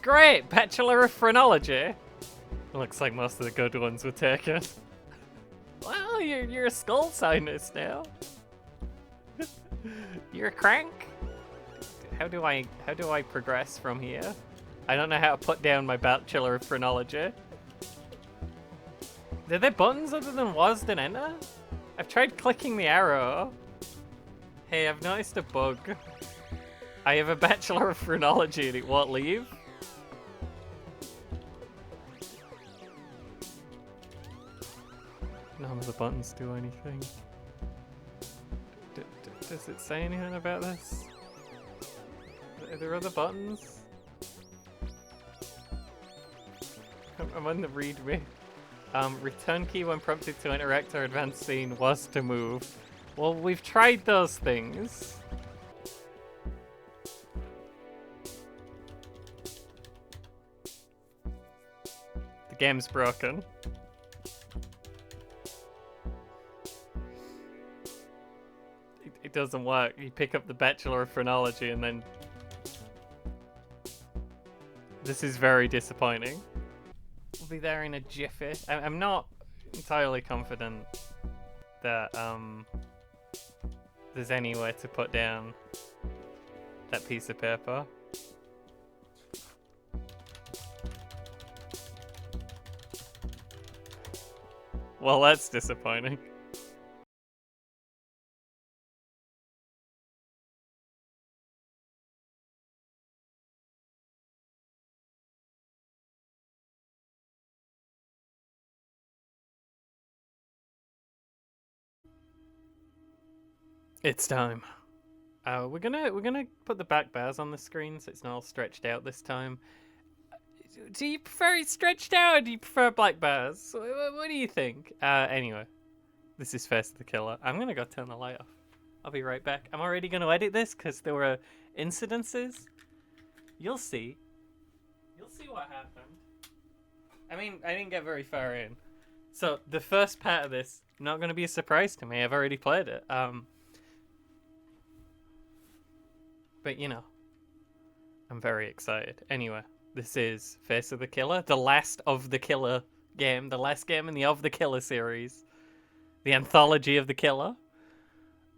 great! Bachelor of Phrenology. Looks like most of the good ones were taken. Well, you're a skull scientist now. You're a crank. How do I progress from here? I don't know how to put down my Bachelor of Phrenology. Are there buttons other than WASD and enter? I've tried clicking the arrow. Hey, I've noticed a bug. I have a Bachelor of Phrenology and it won't leave. None of the buttons do anything. Does it say anything about this? Are there other buttons? I'm on the readme. Return key when prompted to interact or advance scene was to move. Well, we've tried those things. The game's broken. It doesn't work. You pick up the Bachelor of Phrenology and then... This is very disappointing. We'll be there in a jiffy. I'm not entirely confident that there's any way to put down that piece of paper. Well, that's disappointing. It's time. We're gonna put the back bars on the screen so it's not all stretched out this time. Do you prefer it stretched out or do you prefer black bars? What do you think? Anyway, this is Face of the Killer. I'm gonna go turn the light off. I'll be right back. I'm already gonna edit this because there were incidences. You'll see. You'll see what happened. I mean, I didn't get very far in. So the first part of this, not gonna be a surprise to me. I've already played it. But you know, I'm very excited. Anyway, this is Face of the Killer, the last of the Killer game, the last game in the Of the Killer series, the anthology of the Killer.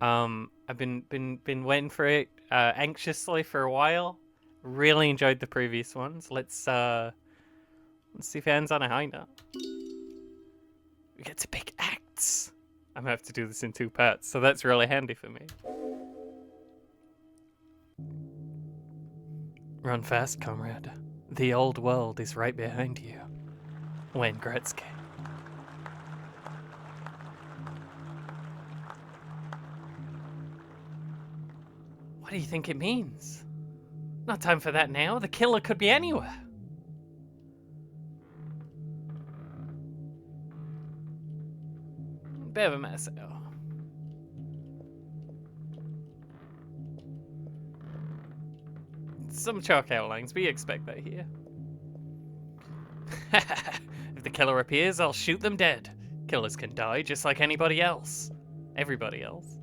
I've been waiting for it anxiously for a while. Really enjoyed the previous ones. Let's see if it ends on a high note. We get to pick acts. I'm gonna have to do this in 2 parts, so that's really handy for me. Run fast, comrade. The old world is right behind you. Wayne Gretzky. What do you think it means? Not time for that now. The killer could be anywhere. Bit of a mess. Oh. Some chalk outlines, we expect that here. If the killer appears, I'll shoot them dead. Killers can die just like anybody else. Everybody else.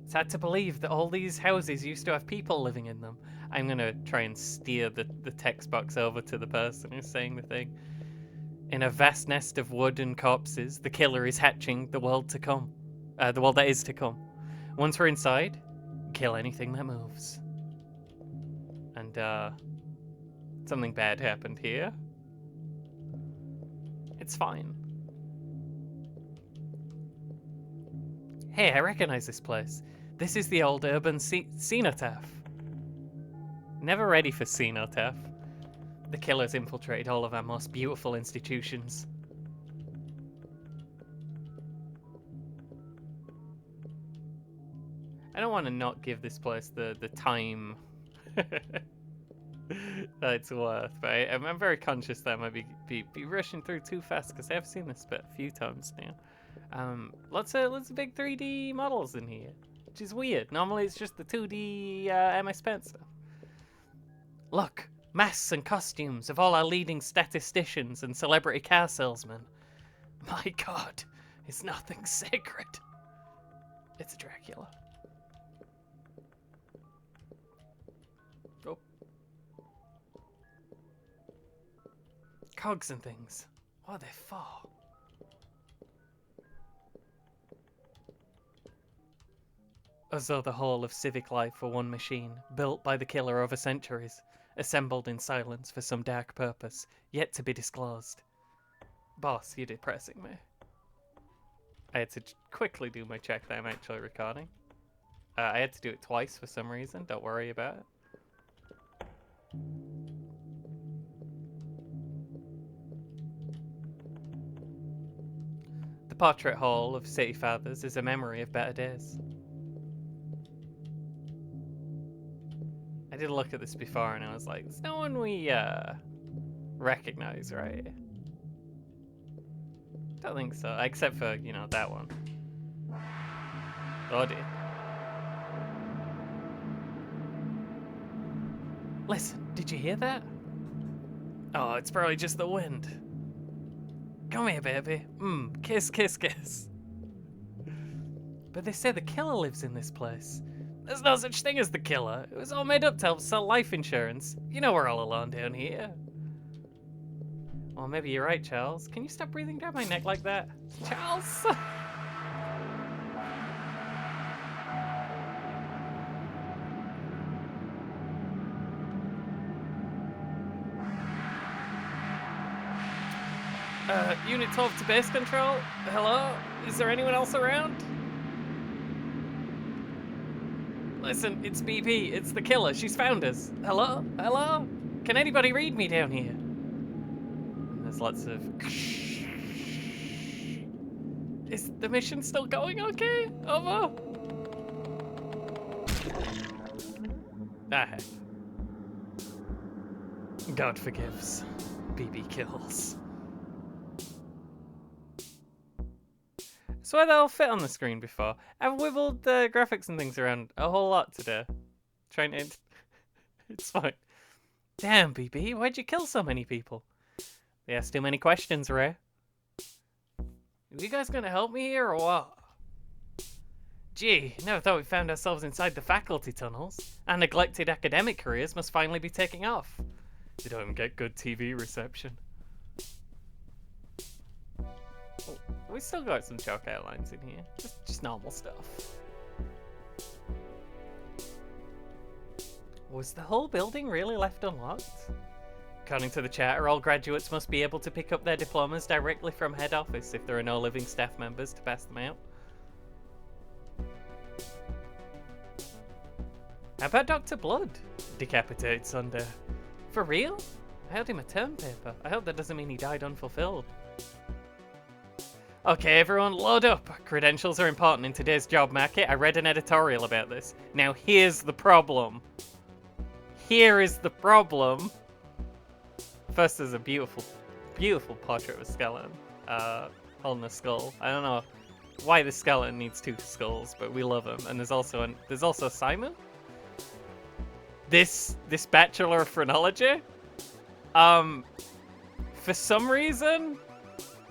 It's hard to believe that all these houses used to have people living in them. I'm gonna try and steer the text box over to the person who's saying the thing. In a vast nest of wood and corpses, the killer is hatching the world to come. The world that is to come. Once we're inside, kill anything that moves. And, something bad happened here. It's fine. Hey, I recognize this place. This is the old urban cenotaph. Never ready for cenotaph. The killer's infiltrated all of our most beautiful institutions. I don't want to not give this place the time that it's worth, but I'm very conscious that I might be rushing through too fast because I have seen this bit a few times now. Lots of big 3D models in here, which is weird. Normally it's just the 2D MS Paint stuff. Look, masks and costumes of all our leading statisticians and celebrity car salesmen. My God, it's nothing sacred. It's Dracula. Oh, cogs and things. What are they for? As though the whole of civic life were one machine, built by the killer over centuries, assembled in silence for some dark purpose, yet to be disclosed. Boss, you're depressing me. I had to quickly do my check that I'm actually recording. I had to do it twice for some reason, don't worry about it. The portrait hall of City Fathers is a memory of better days. I did look at this before and I was like, there's no one we recognize, right? Don't think so, except for, you know, that one. Oh dear. Listen, did you hear that? Oh, it's probably just the wind. Come here, baby. Kiss, kiss, kiss. But they say the killer lives in this place. There's no such thing as the killer. It was all made up to help sell life insurance. You know we're all alone down here. Well, maybe you're right, Charles. Can you stop breathing down my neck like that? Charles! Unit 12 to base control? Hello? Is there anyone else around? Listen, it's BP. It's the killer. She's found us. Hello? Hello? Can anybody read me down here? And there's lots of... Is the mission still going okay? Over? Ah, heck. God forgives. BB kills. Swear they'll fit on the screen before. I've wibbled the graphics and things around a whole lot today. Trying to... It's fine. Damn, BB, why'd you kill so many people? They asked too many questions, Ray. Are you guys gonna help me here or what? Gee, never thought we found ourselves inside the faculty tunnels. Our neglected academic careers must finally be taking off. They don't even get good TV reception. Oh, we still got some chalk outlines in here. Just normal stuff. Was the whole building really left unlocked? According to the charter, all graduates must be able to pick up their diplomas directly from head office if there are no living staff members to pass them out. How about Dr. Blood? Decapitated Sunday. For real? I held him a term paper. I hope that doesn't mean he died unfulfilled. Okay, everyone, load up. Credentials are important in today's job market. I read an editorial about this. Now, here's the problem. Here is the problem. First, there's a beautiful, beautiful portrait of a skeleton holding a skull. I don't know why the skeleton needs two skulls, but we love him. And there's also Simon. This Bachelor of Phrenology. For some reason.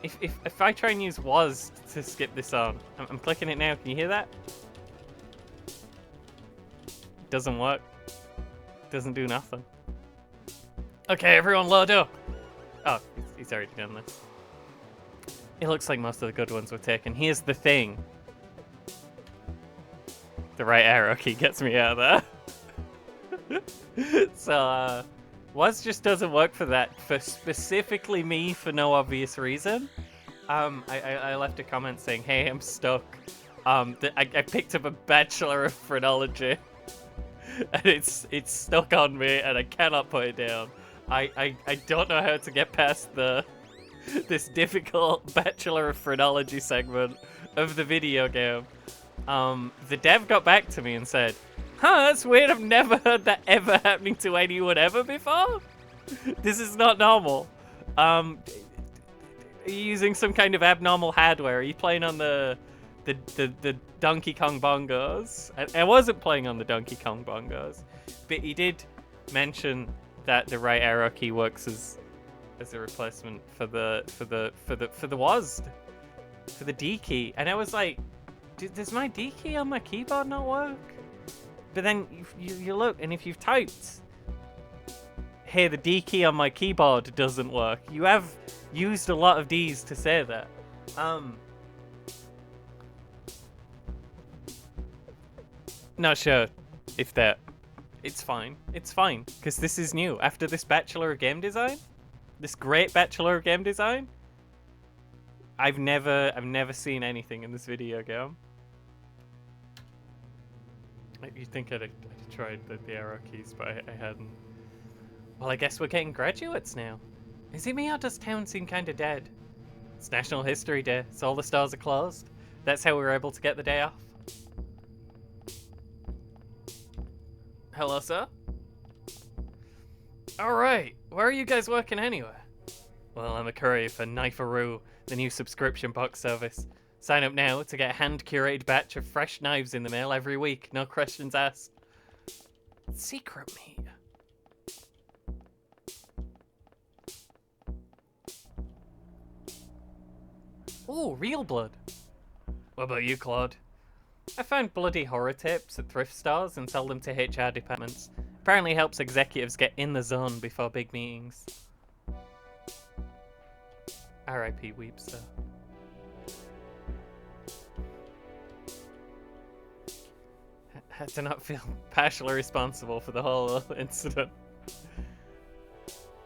If I try and use was to skip this on, I'm clicking it now. Can you hear that? Doesn't work. Doesn't do nothing. Okay, everyone, load up. Oh, he's already done this. It looks like most of the good ones were taken. Here's the thing. The right arrow key gets me out of there. So, was just doesn't work for that, for specifically me, for no obvious reason. I left a comment saying, hey, I'm stuck. I picked up a Bachelor of Phrenology, and it's stuck on me, and I cannot put it down. I don't know how to get past this difficult Bachelor of Phrenology segment of the video game. The dev got back to me and said, huh, that's weird, I've never heard that ever happening to anyone ever before. This is not normal. Are you using some kind of abnormal hardware? Are you playing on the Donkey Kong bongos? I wasn't playing on the Donkey Kong bongos, but he did mention that the right arrow key works as a replacement for the WASD, for the D key, and I was like, does my D key on my keyboard not work? But then you look, and if you've typed hey, the D key on my keyboard doesn't work. You have used a lot of Ds to say that. Not sure if that... It's fine. It's fine, because this is new. After this Bachelor of Game Design, this great Bachelor of Game Design, I've never seen anything in this video game. You'd think I'd tried the arrow keys, but I hadn't. Well, I guess we're getting graduates now. Is it me or does town seem kinda dead? It's National History Day, so all the stores are closed. That's how we were able to get the day off. Hello, sir? Alright, where are you guys working anyway? Well, I'm a courier for Kniferoo, the new subscription box service. Sign up now to get a hand-curated batch of fresh knives in the mail every week, no questions asked. Secret meat. Ooh, real blood. What about you, Claude? I find bloody horror tapes at thrift stores and sell them to HR departments. Apparently helps executives get in the zone before big meetings. R.I.P. Weepster. Had to not feel partially responsible for the whole incident.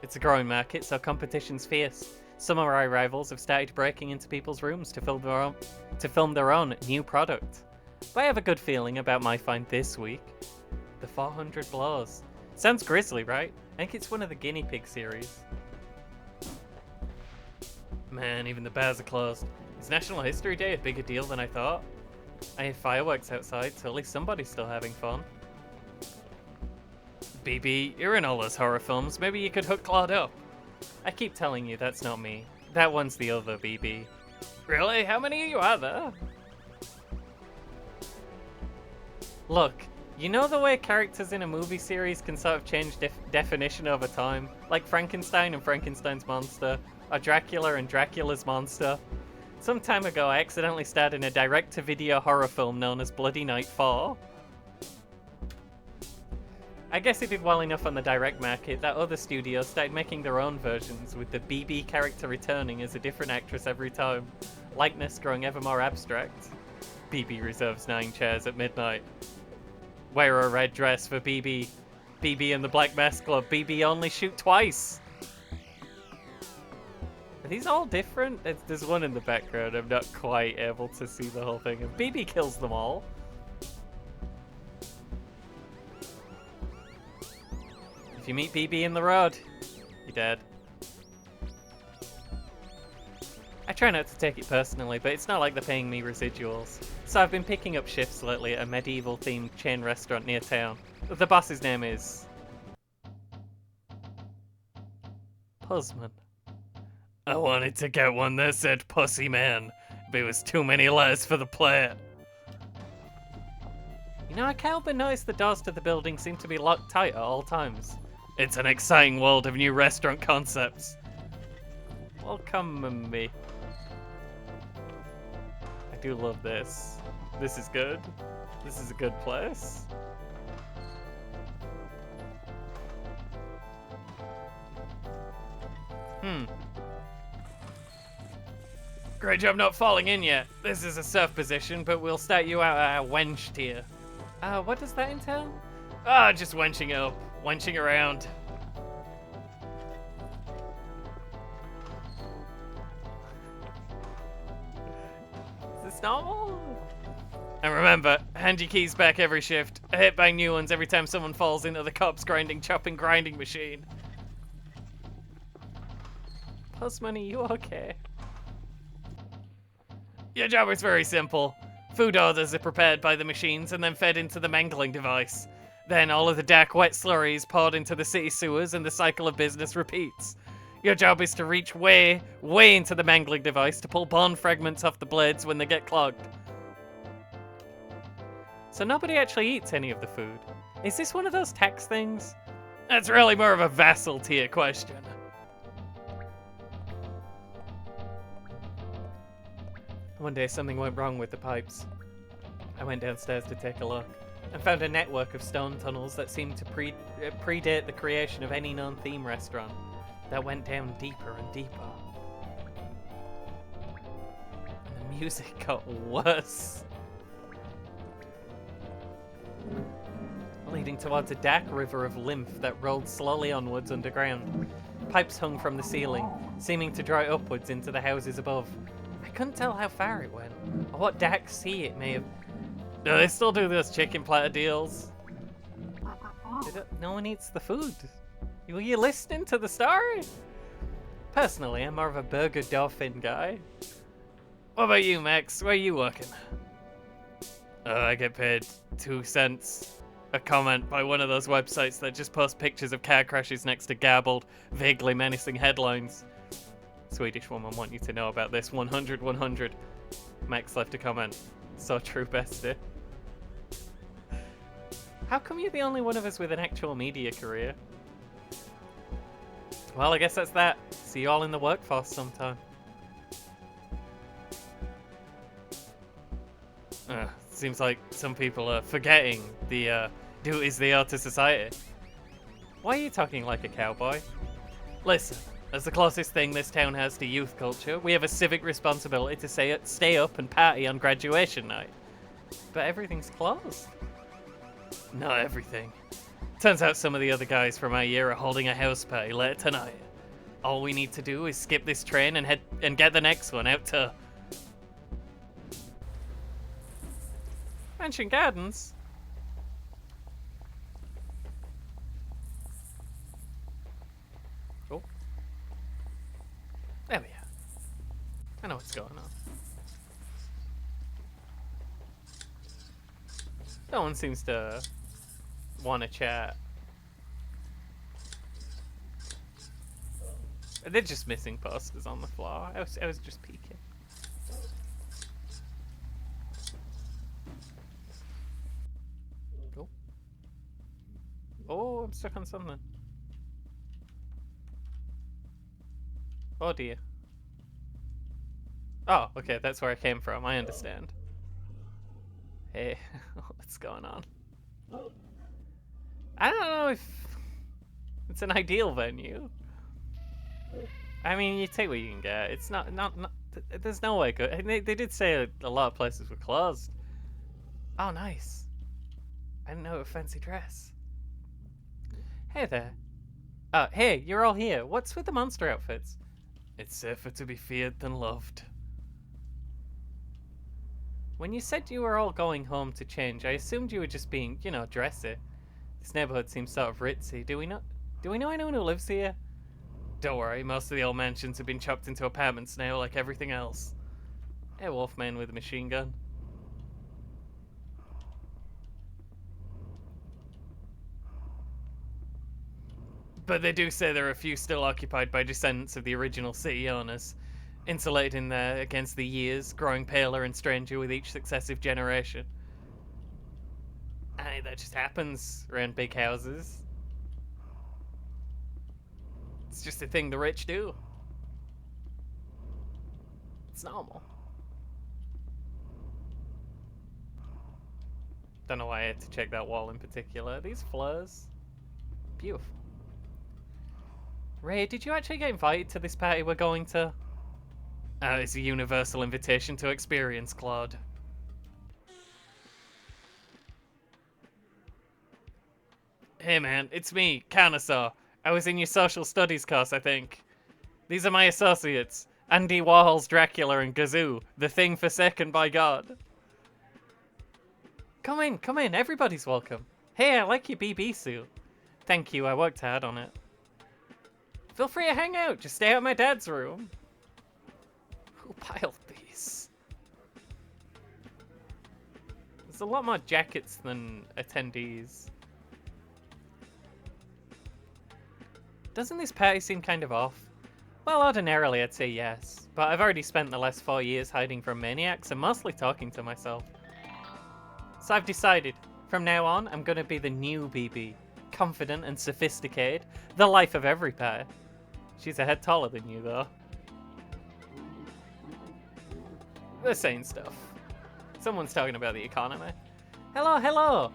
It's a growing market, so competition's fierce. Some of our rivals have started breaking into people's rooms to film their own new product. But I have a good feeling about my find this week. The 400 Blows. Sounds grisly, right? I think it's one of the guinea pig series. Man, even the bars are closed. Is National History Day a bigger deal than I thought? I have fireworks outside, so at least somebody's still having fun. BB, you're in all those horror films. Maybe you could hook Claude up. I keep telling you that's not me. That one's the other BB. Really? How many of you are there? Look, you know the way characters in a movie series can sort of change definition over time? Like Frankenstein and Frankenstein's monster, or Dracula and Dracula's monster? Some time ago I accidentally starred in a direct-to-video horror film known as Bloody Night 4. I guess it did well enough on the direct market that other studios started making their own versions, with the BB character returning as a different actress every time, likeness growing ever more abstract. BB reserves 9 chairs at midnight. Wear a red dress for BB. BB and the Black Mass Club. BB only shoot twice. Are these all different? There's one in the background. I'm not quite able to see the whole thing. BB kills them all. If you meet BB in the road, you're dead. I try not to take it personally, but it's not like they're paying me residuals. So I've been picking up shifts lately at a medieval-themed chain restaurant near town. The boss's name is... Puzzman. I wanted to get one that said Pussy Man, but it was too many letters for the plate. You know, I can't help but notice the doors to the building seem to be locked tight at all times. It's an exciting world of new restaurant concepts. Welcome me. I do love this. This is good. This is a good place. Great job not falling in yet. This is a surf position, but we'll start you out at a wench tier. What does that entail? Just wenching up. Wenching around. Is this normal? And remember, hand your keys back every shift. I hit bang new ones every time someone falls into the cops chopping grinding machine. Puzzman, are you okay? Your job is very simple. Food orders are prepared by the machines and then fed into the mangling device. Then all of the dark, wet slurries poured into the city sewers and the cycle of business repeats. Your job is to reach way into the mangling device to pull bone fragments off the blades when they get clogged. So nobody actually eats any of the food. Is this one of those tax things? That's really more of a vassal tier question. One day something went wrong with the pipes. I went downstairs to take a look. and found a network of stone tunnels that seemed to predate the creation of any known theme restaurant that went down deeper and deeper. And the music got worse, leading towards a dark river of lymph that rolled slowly onwards underground. Pipes hung from the ceiling, seeming to draw it upwards into the houses above. I couldn't tell how far it went, or what dark sea it may have. Do they still do those chicken platter deals? No one eats the food. Were you listening to the story? Personally, I'm more of a burger dolphin guy. What about you, Max? Where are you working? I get paid 2 cents a comment by one of those websites that just post pictures of car crashes next to garbled, vaguely menacing headlines. Swedish woman want you to know about this. 100, 100. Max left a comment. So true, bestie. How come you're the only one of us with an actual media career? Well, I guess that's that. See you all in the workforce sometime. Seems like some people are forgetting the duties they owe to society. Why are you talking like a cowboy? Listen, as the closest thing this town has to youth culture, we have a civic responsibility to stay up and party on graduation night. But everything's closed. Not everything. Turns out some of the other guys from our year are holding a house party later tonight. All we need to do is skip this train and get the next one out to Mansion Gardens. Oh. There we are. I know what's going on. No one seems to want to chat. They're just missing posters on the floor. I was just peeking. Oh. Oh, I'm stuck on something. Oh dear. Oh, okay, that's where I came from. I understand. Hey, what's going on? I don't know if it's an ideal venue. I mean, you take what you can get. It's not. There's no way good. They did say a lot of places were closed. Oh, nice. I didn't know a fancy dress. Hey there. Hey, you're all here. What's with the monster outfits? It's safer to be feared than loved. When you said you were all going home to change, I assumed you were just being, you know, dressy. This neighborhood seems sort of ritzy. Do we know anyone who lives here? Don't worry, most of the old mansions have been chopped into apartments now, like everything else. Hey, Wolfman with a machine gun. But they do say there are a few still occupied by descendants of the original city owners, insulated in there against the years, growing paler and stranger with each successive generation. Hey, that just happens around big houses. It's just a thing the rich do. It's normal. Don't know why I had to check that wall in particular. These flowers, beautiful. Ray, did you actually get invited to this party we're going to? It's a universal invitation to experience, Claude. Hey man, it's me, Carnosaur. I was in your social studies course, I think. These are my associates. Andy Warhol's Dracula and Gazoo, the thing forsaken by God. Come in, everybody's welcome. Hey, I like your BB suit. Thank you, I worked hard on it. Feel free to hang out, just stay out of my dad's room. Who piled these? There's a lot more jackets than attendees. Doesn't this party seem kind of off? Well, ordinarily I'd say yes, but I've already spent the last 4 years hiding from maniacs and mostly talking to myself. So I've decided, from now on, I'm gonna be the new BB. Confident and sophisticated, the life of every party. She's a head taller than you, though. They're saying stuff. Someone's talking about the economy. Hello, hello!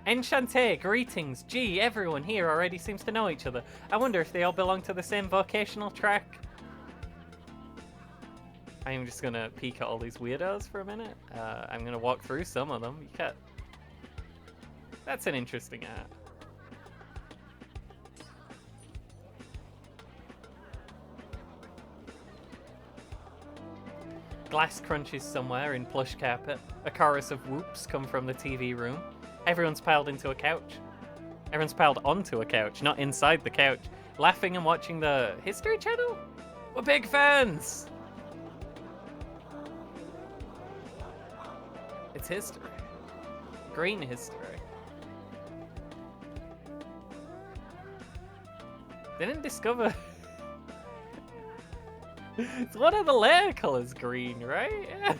Enchanté, greetings. Gee, everyone here already seems to know each other. I wonder if they all belong to the same vocational track. I'm just gonna peek at all these weirdos for a minute. I'm gonna walk through some of them. You can't... That's an interesting art. Glass crunches somewhere in plush carpet. A chorus of whoops come from the TV room. Everyone's piled into a couch. Everyone's piled onto a couch, not inside the couch. Laughing and watching the History Channel? We're big fans! It's history. Green history. They didn't discover... It's one of the layer colors green, right? Yeah.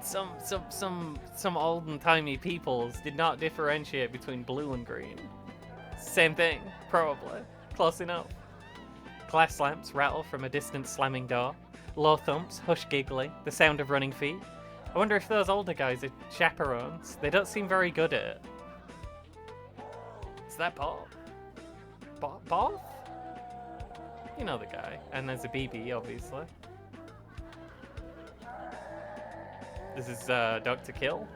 Some olden-timey peoples did not differentiate between blue and green. Same thing, probably. Close enough. Glass lamps rattle from a distant slamming door. Low thumps, hush giggling, the sound of running feet. I wonder if those older guys are chaperones. They don't seem very good at it. Is that Paul? Paul? You know the guy. And there's a BB, obviously. This is Dr. Kill.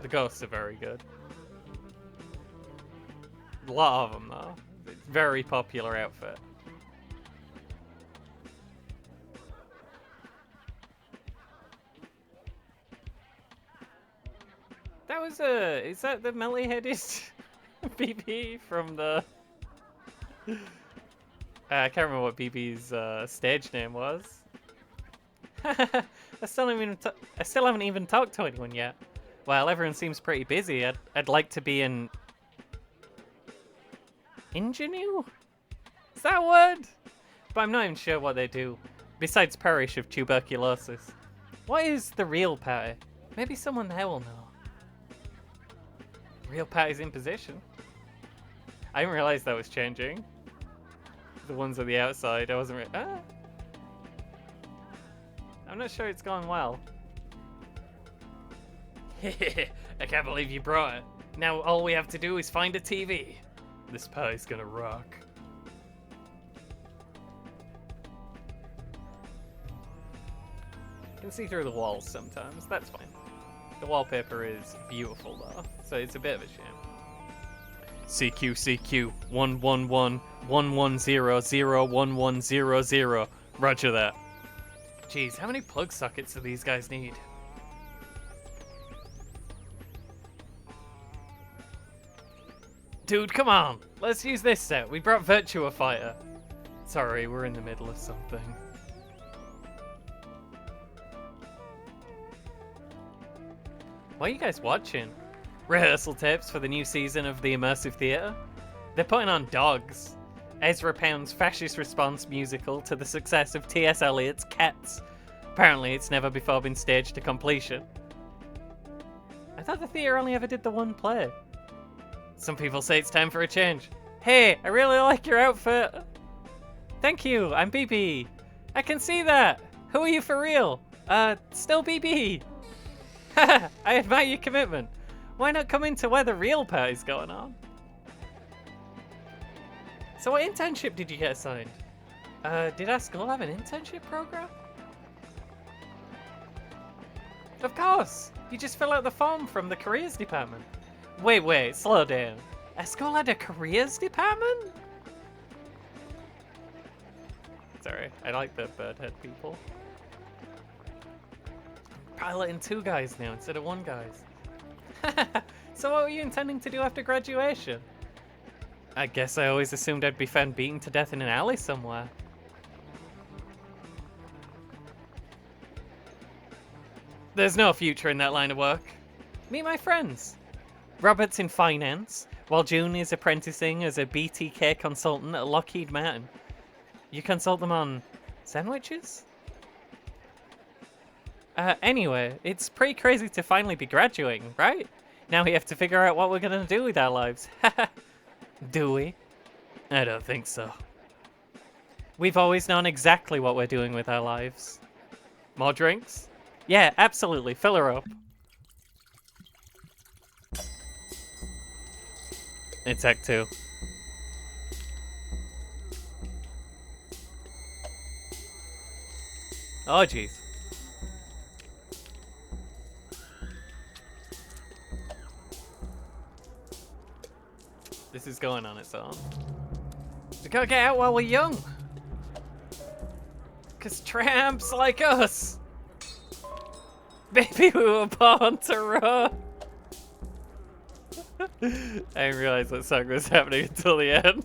The ghosts are very good. A lot of them, though. It's a very popular outfit. That was is that the melly-headed BB from the... I can't remember what BB's stage name was. I still haven't even talked to anyone yet. Well, everyone seems pretty busy. I'd like to be an... ingenue? Is that a word? But I'm not even sure what they do, besides perish of tuberculosis. What is the real party? Maybe someone there will know. Real party's in position. I didn't realize that was changing. The ones on the outside, I wasn't I'm not sure it's going well. I can't believe you brought it. Now all we have to do is find a TV. This party's gonna rock. You can see through the walls sometimes, that's fine. The wallpaper is beautiful though, so it's a bit of a shame. CQ 111 110 1100. Roger that. Jeez, how many plug sockets do these guys need? Dude, come on! Let's use this set. We brought Virtua Fighter. Sorry, we're in the middle of something. What are you guys watching? Rehearsal tapes for the new season of the Immersive Theatre? They're putting on Dogs, Ezra Pound's fascist response musical to the success of T.S. Eliot's Cats. Apparently it's never before been staged to completion. I thought the theatre only ever did the one play. Some people say it's time for a change. Hey, I really like your outfit. Thank you, I'm BB. I can see that. Who are you for real? Still BB. Haha, I admire your commitment. Why not come into where the real party's going on? So what internship did you get assigned? Did our school have an internship program? Of course! You just fill out the form from the careers department. Wait, slow down. Our school had a careers department? Sorry, I like the bird head people. Piloting 2 guys now instead of 1 guys. So what were you intending to do after graduation? I guess I always assumed I'd be found beaten to death in an alley somewhere. There's no future in that line of work. Meet my friends. Robert's in finance, while June is apprenticing as a BTK consultant at Lockheed Martin. You consult them on sandwiches? Anyway, it's pretty crazy to finally be graduating, right? Now we have to figure out what we're gonna do with our lives. Do we? I don't think so. We've always known exactly what we're doing with our lives. More drinks? Yeah, absolutely. Fill her up. It's Act 2. Oh, jeez. This is going on its own. We gotta get out while we're young. Cause tramps like us. Baby, we were born to run. I didn't realize that song was happening until the end.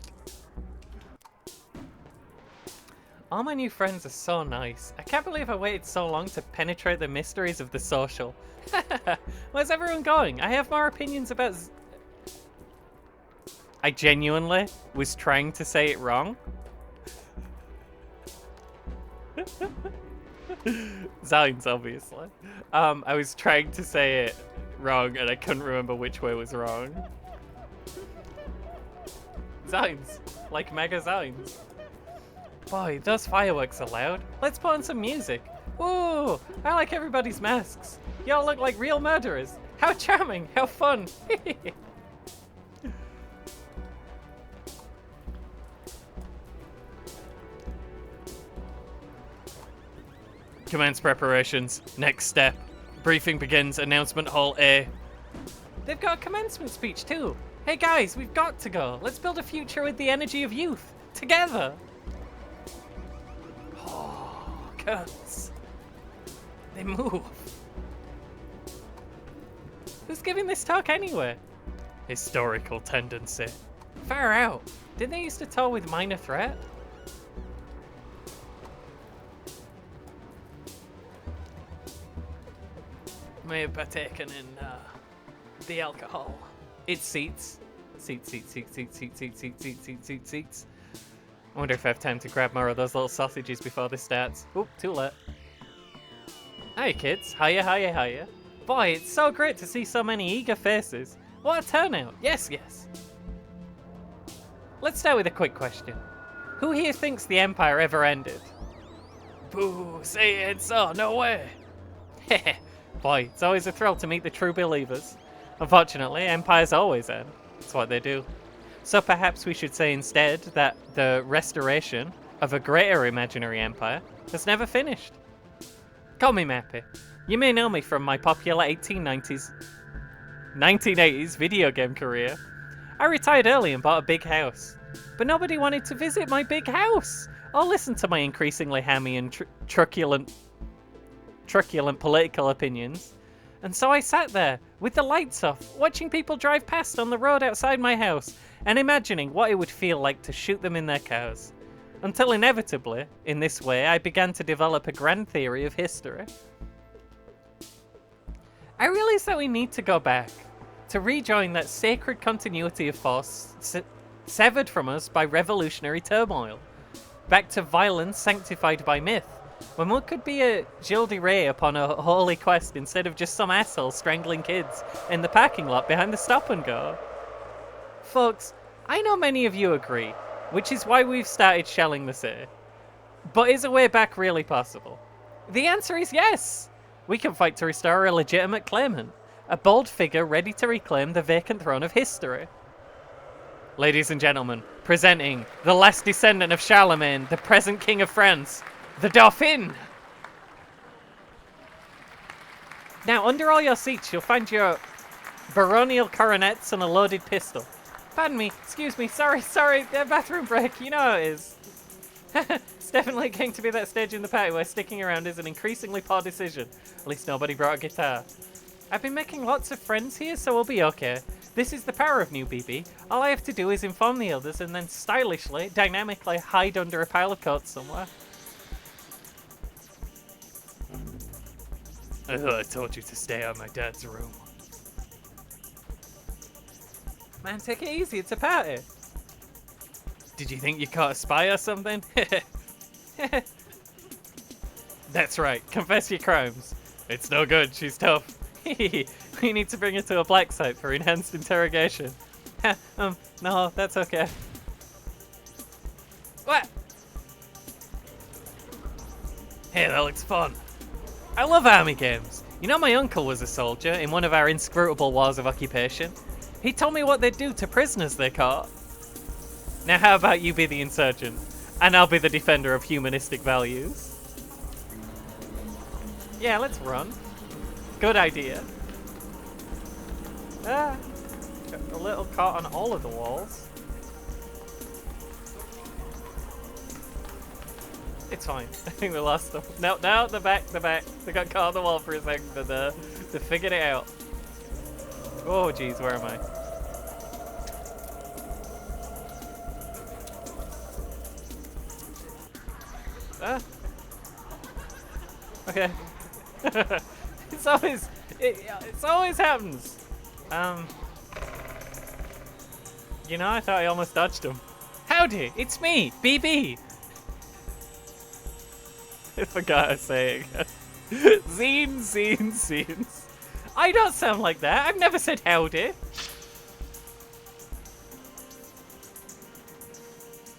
All my new friends are so nice. I can't believe I waited so long to penetrate the mysteries of the social. Where's everyone going? I have more opinions about... I genuinely was trying to say it wrong. Zines, obviously. I was trying to say it wrong and I couldn't remember which way was wrong. Zines. Like mega Zines. Boy, those fireworks are loud. Let's put on some music. Ooh, I like everybody's masks. Y'all look like real murderers. How charming, how fun. Commence preparations. Next step. Briefing begins. Announcement Hall A. They've got a commencement speech too. Hey guys, we've got to go. Let's build a future with the energy of youth. Together. Oh, curtains. They move. Who's giving this talk anyway? Historical tendency. Far out. Didn't they used to tour with Minor Threat? May have partaken in the alcohol. It's seats. Seats. I wonder if I have time to grab more of those little sausages before this starts. Oop, too late. Hi kids, hiya. Boy, it's so great to see so many eager faces. What a turnout, yes. Let's start with a quick question. Who here thinks the Empire ever ended? Boo, say it so, no way. Heh. Boy, it's always a thrill to meet the true believers. Unfortunately, empires always end. That's what they do. So perhaps we should say instead that the restoration of a greater imaginary empire has never finished. Call me Mappy. You may know me from my popular 1980s video game career. I retired early and bought a big house. But nobody wanted to visit my big house or listen to my increasingly hammy and truculent political opinions, and so I sat there with the lights off, watching people drive past on the road outside my house and imagining what it would feel like to shoot them in their cars. Until inevitably, in this way, I began to develop a grand theory of history. I realized that we need to go back to rejoin that sacred continuity of force severed from us by revolutionary turmoil, back to violence sanctified by myth, when one could be a Gilles de Rais upon a holy quest instead of just some asshole strangling kids in the parking lot behind the stop and go. Folks, I know many of you agree, which is why we've started shelling the city. But is a way back really possible? The answer is yes! We can fight to restore a legitimate claimant, a bold figure ready to reclaim the vacant throne of history. Ladies and gentlemen, presenting the last descendant of Charlemagne, the present King of France, the Dauphin! Now, under all your seats, you'll find your baronial coronets and a loaded pistol. Pardon me, excuse me, sorry, bathroom break, you know how it is. It's definitely going to be that stage in the party where sticking around is an increasingly poor decision. At least nobody brought a guitar. I've been making lots of friends here, so we'll be okay. This is the power of New BB. All I have to do is inform the others and then stylishly, dynamically hide under a pile of coats somewhere. I thought I told you to stay out of my dad's room. Man, take it easy, it's a party. Did you think you caught a spy or something? That's right, confess your crimes. It's no good, she's tough. We need to bring her to a black site for enhanced interrogation. No, that's okay. Hey, that looks fun. I love army games. You know, my uncle was a soldier in one of our inscrutable wars of occupation. He told me what they'd do to prisoners they caught. Now how about you be the insurgent, and I'll be the defender of humanistic values? Yeah, let's run. Good idea. Ah, got a little caught on all of the walls. It's fine. I think we lost them. No, they're back, they're back. They got caught on the wall for a second, but they figured it out. Oh, jeez, where am I? Ah. Okay. It's always happens. You know, I thought I almost dodged him. Howdy, it's me, BB. I forgot to say it again. Zines. I don't sound like that. I've never said howdy.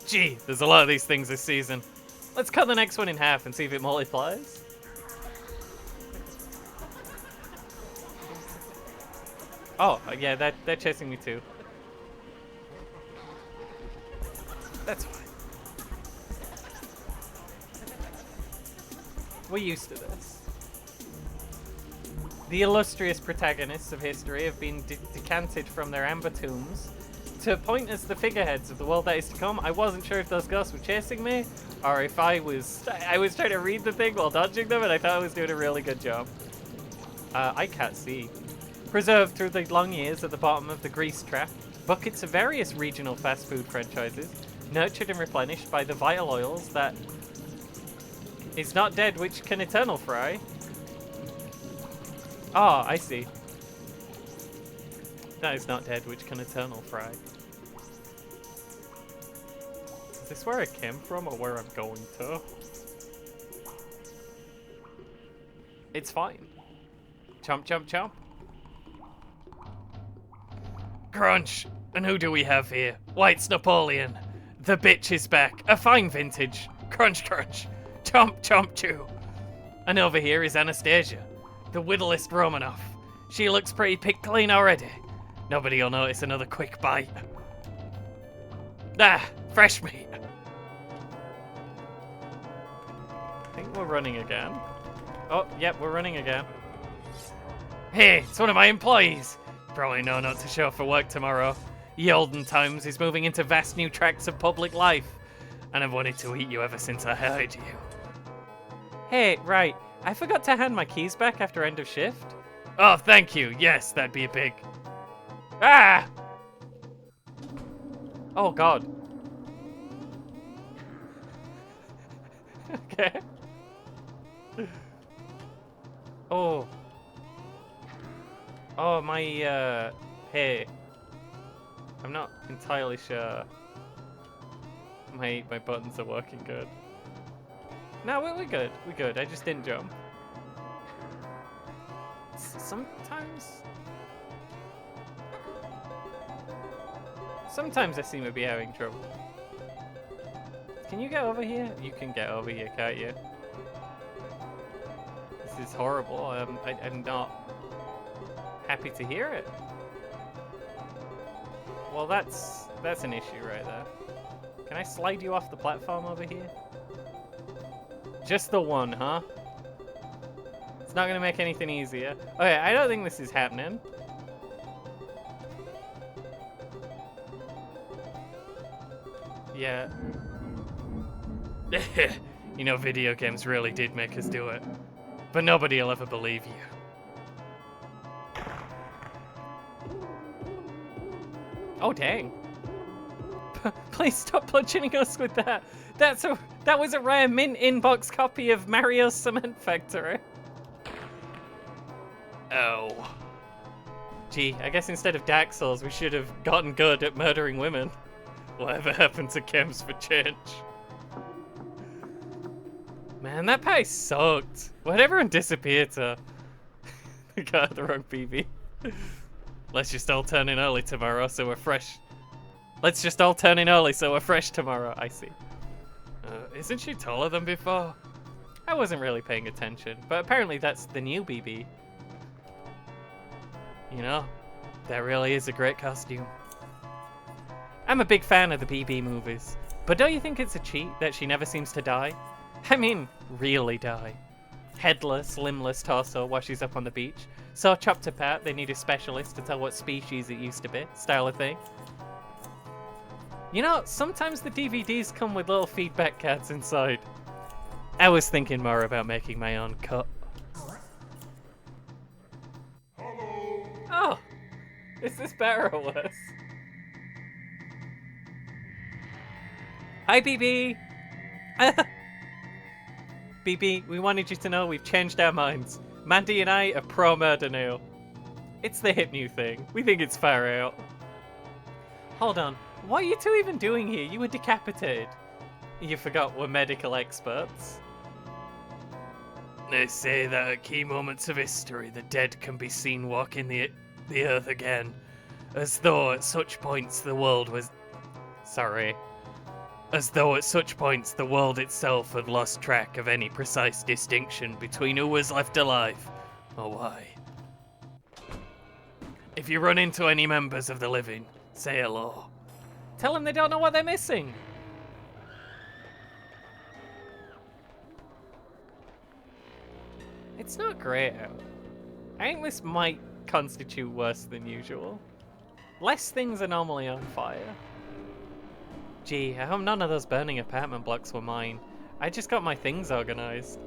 Gee, there's a lot of these things this season. Let's cut the next one in half and see if it multiplies. Oh, yeah, they're chasing me too. That's fine. We're used to this. The illustrious protagonists of history have been decanted from their amber tombs to point as the figureheads of the world that is to come. I wasn't sure if those ghosts were chasing me, or if I was trying to read the thing while dodging them, and I thought I was doing a really good job. I can't see. Preserved through the long years at the bottom of the grease trap, buckets of various regional fast food franchises, nurtured and replenished by the vital oils that is not dead which can eternal fry. Oh, I see. That is not dead which can eternal fry. Is this where I came from or where I'm going to? It's fine. Chomp, chomp, chomp. Crunch! And who do we have here? Why, it's Napoleon. The bitch is back. A fine vintage. Crunch, crunch. Chomp, chomp, chew. And over here is Anastasia, the whittlest Romanoff. She looks pretty picked clean already. Nobody'll notice another quick bite. Ah, fresh meat. I think we're running again. Oh, yep, we're running again. Hey, it's one of my employees. Probably know not to show up for work tomorrow. Ye olden times is moving into vast new tracts of public life, and I've wanted to eat you ever since I hired you. Hey, right, I forgot to hand my keys back after end of shift. Oh, thank you. Yes, that'd be a big... Ah! Oh, God. Okay. Oh. Oh, my, hey. I'm not entirely sure my buttons are working good. No, we're good. We're good. I just didn't jump. Sometimes I seem to be having trouble. Can you get over here? You can get over here, can't you? This is horrible. I'm not happy to hear it. Well, that's an issue right there. Can I slide you off the platform over here? Just the one, huh? It's not gonna make anything easier. Okay, I don't think this is happening. Yeah. You know, video games really did make us do it. But nobody will ever believe you. Oh, dang. Please stop bludgeoning us with that. That was a rare mint inbox copy of Mario's Cement Factory. Oh. Gee, I guess instead of Dark Souls, we should have gotten good at murdering women. Whatever happened to Games for Change? Man, that pie sucked. Why'd everyone disappear to? They got the wrong PB. Let's just all turn in early tomorrow so we're fresh. Let's just all turn in early so we're fresh tomorrow. I see. Isn't she taller than before? I wasn't really paying attention, but apparently that's the new BB. You know, that really is a great costume. I'm a big fan of the BB movies, but don't you think it's a cheat that she never seems to die? I mean, really die. Headless, limbless torso while she's up on the beach. So chopped apart, they need a specialist to tell what species it used to be, style of thing. You know, sometimes the DVDs come with little feedback cards inside. I was thinking more about making my own cut. Oh! Is this better or worse? Hi, BB! BB, we wanted you to know we've changed our minds. Mandy and I are pro-murder now. It's the hip new thing. We think it's far out. Hold on. What are you two even doing here? You were decapitated. You forgot we're medical experts. They say that at key moments of history, the dead can be seen walking the earth again. As though at such points the world was... Sorry. As though at such points the world itself had lost track of any precise distinction between who was left alive or why. If you run into any members of the living, say hello. Tell them they don't know what they're missing. It's not great out. I think this might constitute worse than usual. Less things are normally on fire. Gee, I hope none of those burning apartment blocks were mine. I just got my things organized.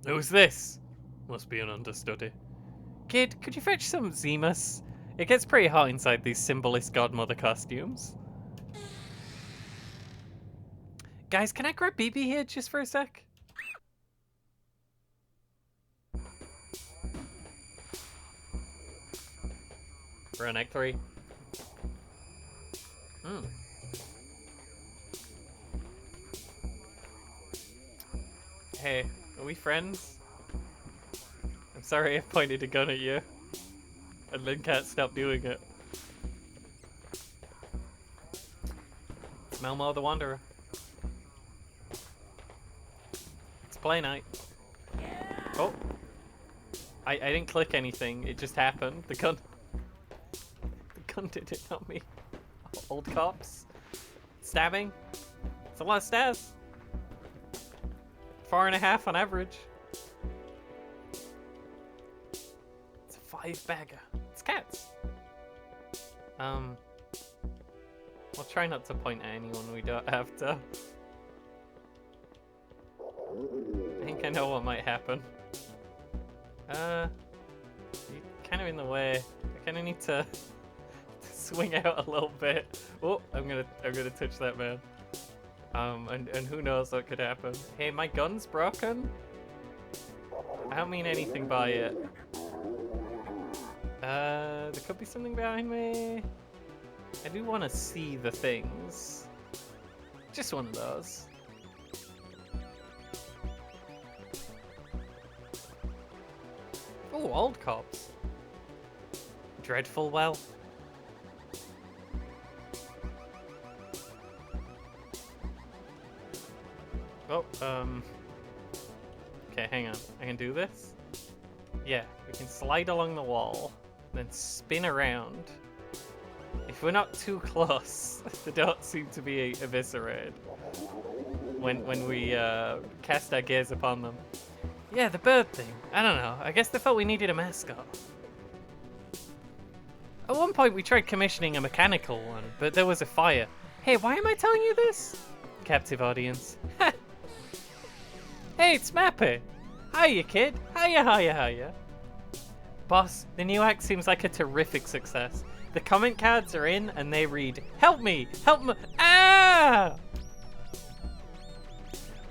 Who's this? Must be an understudy. Kid, could you fetch some Zemus? It gets pretty hot inside these symbolist godmother costumes. Guys, can I grab BB here just for a sec? We're on Act 3. Hey, are we friends? I'm sorry I pointed a gun at you. And then can't stop doing it. It's Melmo the Wanderer. It's play night. Oh. I didn't click anything, it just happened. The gun did it, not me. Old cops. Stabbing. It's a lot of stairs. 4.5 on average. It's a 5-bagger. It's cats. I'll try not to point at anyone we don't have to. I think I know what might happen. You're kind of in the way. I kind of need to swing out a little bit. Oh, I'm gonna touch that man. And who knows what could happen. Hey, my gun's broken. I don't mean anything by it. There could be something behind me. I do want to see the things. Just one of those. Oh, old cops. Dreadful well. Oh, okay, hang on. I can do this? Yeah, we can slide along the wall, then spin around. If we're not too close, they don't seem to be eviscerated when we cast our gaze upon them. Yeah, the bird thing. I don't know. I guess they felt we needed a mascot. At one point, we tried commissioning a mechanical one, but there was a fire. Hey, why am I telling you this? Captive audience. Hey, it's Mappy. Hiya, kid. Hiya. Boss, the new act seems like a terrific success. The comment cards are in and they read, "Help me! Help me! Ah!"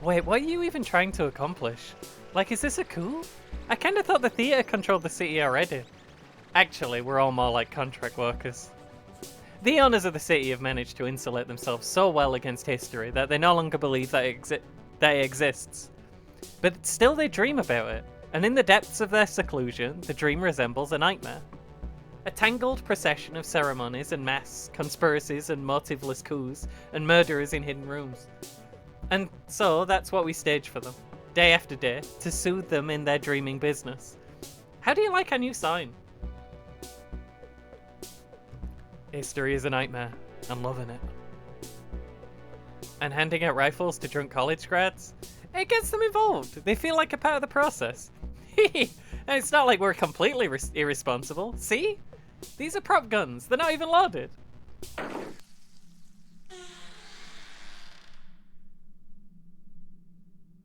Wait, what are you even trying to accomplish? Like, is this a coup? I kinda thought the theatre controlled the city already. Actually, we're all more like contract workers. The owners of the city have managed to insulate themselves so well against history that they no longer believe that it exists. But still they dream about it, and in the depths of their seclusion, the dream resembles a nightmare. A tangled procession of ceremonies and masks, conspiracies and motiveless coups, and murderers in hidden rooms. And so that's what we stage for them, day after day, to soothe them in their dreaming business. How do you like our new sign? History is a nightmare. I'm loving it. And handing out rifles to drunk college grads? It gets them involved. They feel like a part of the process. And it's not like we're completely irresponsible. See? These are prop guns. They're not even loaded.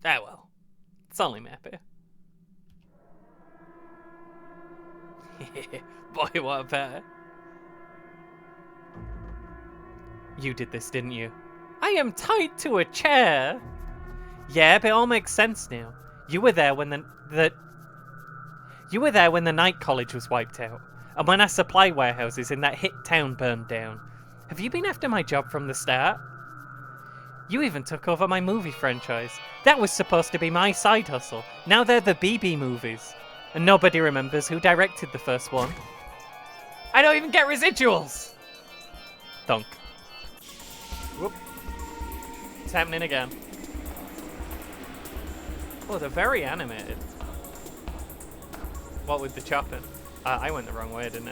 Ah well. It's only Mappy. Boy, what a pair. You did this, didn't you? I am tied to a chair. Yeah, but it all makes sense now. You were there when You were there when the night college was wiped out, and when our supply warehouses in that hit town burned down. Have you been after my job from the start? You even took over my movie franchise. That was supposed to be my side hustle. Now they're the BB movies. And nobody remembers who directed the first one. I don't even get residuals! Thunk. Whoop. It's happening again. Oh, they're very animated. What with the chopping? I went the wrong way, didn't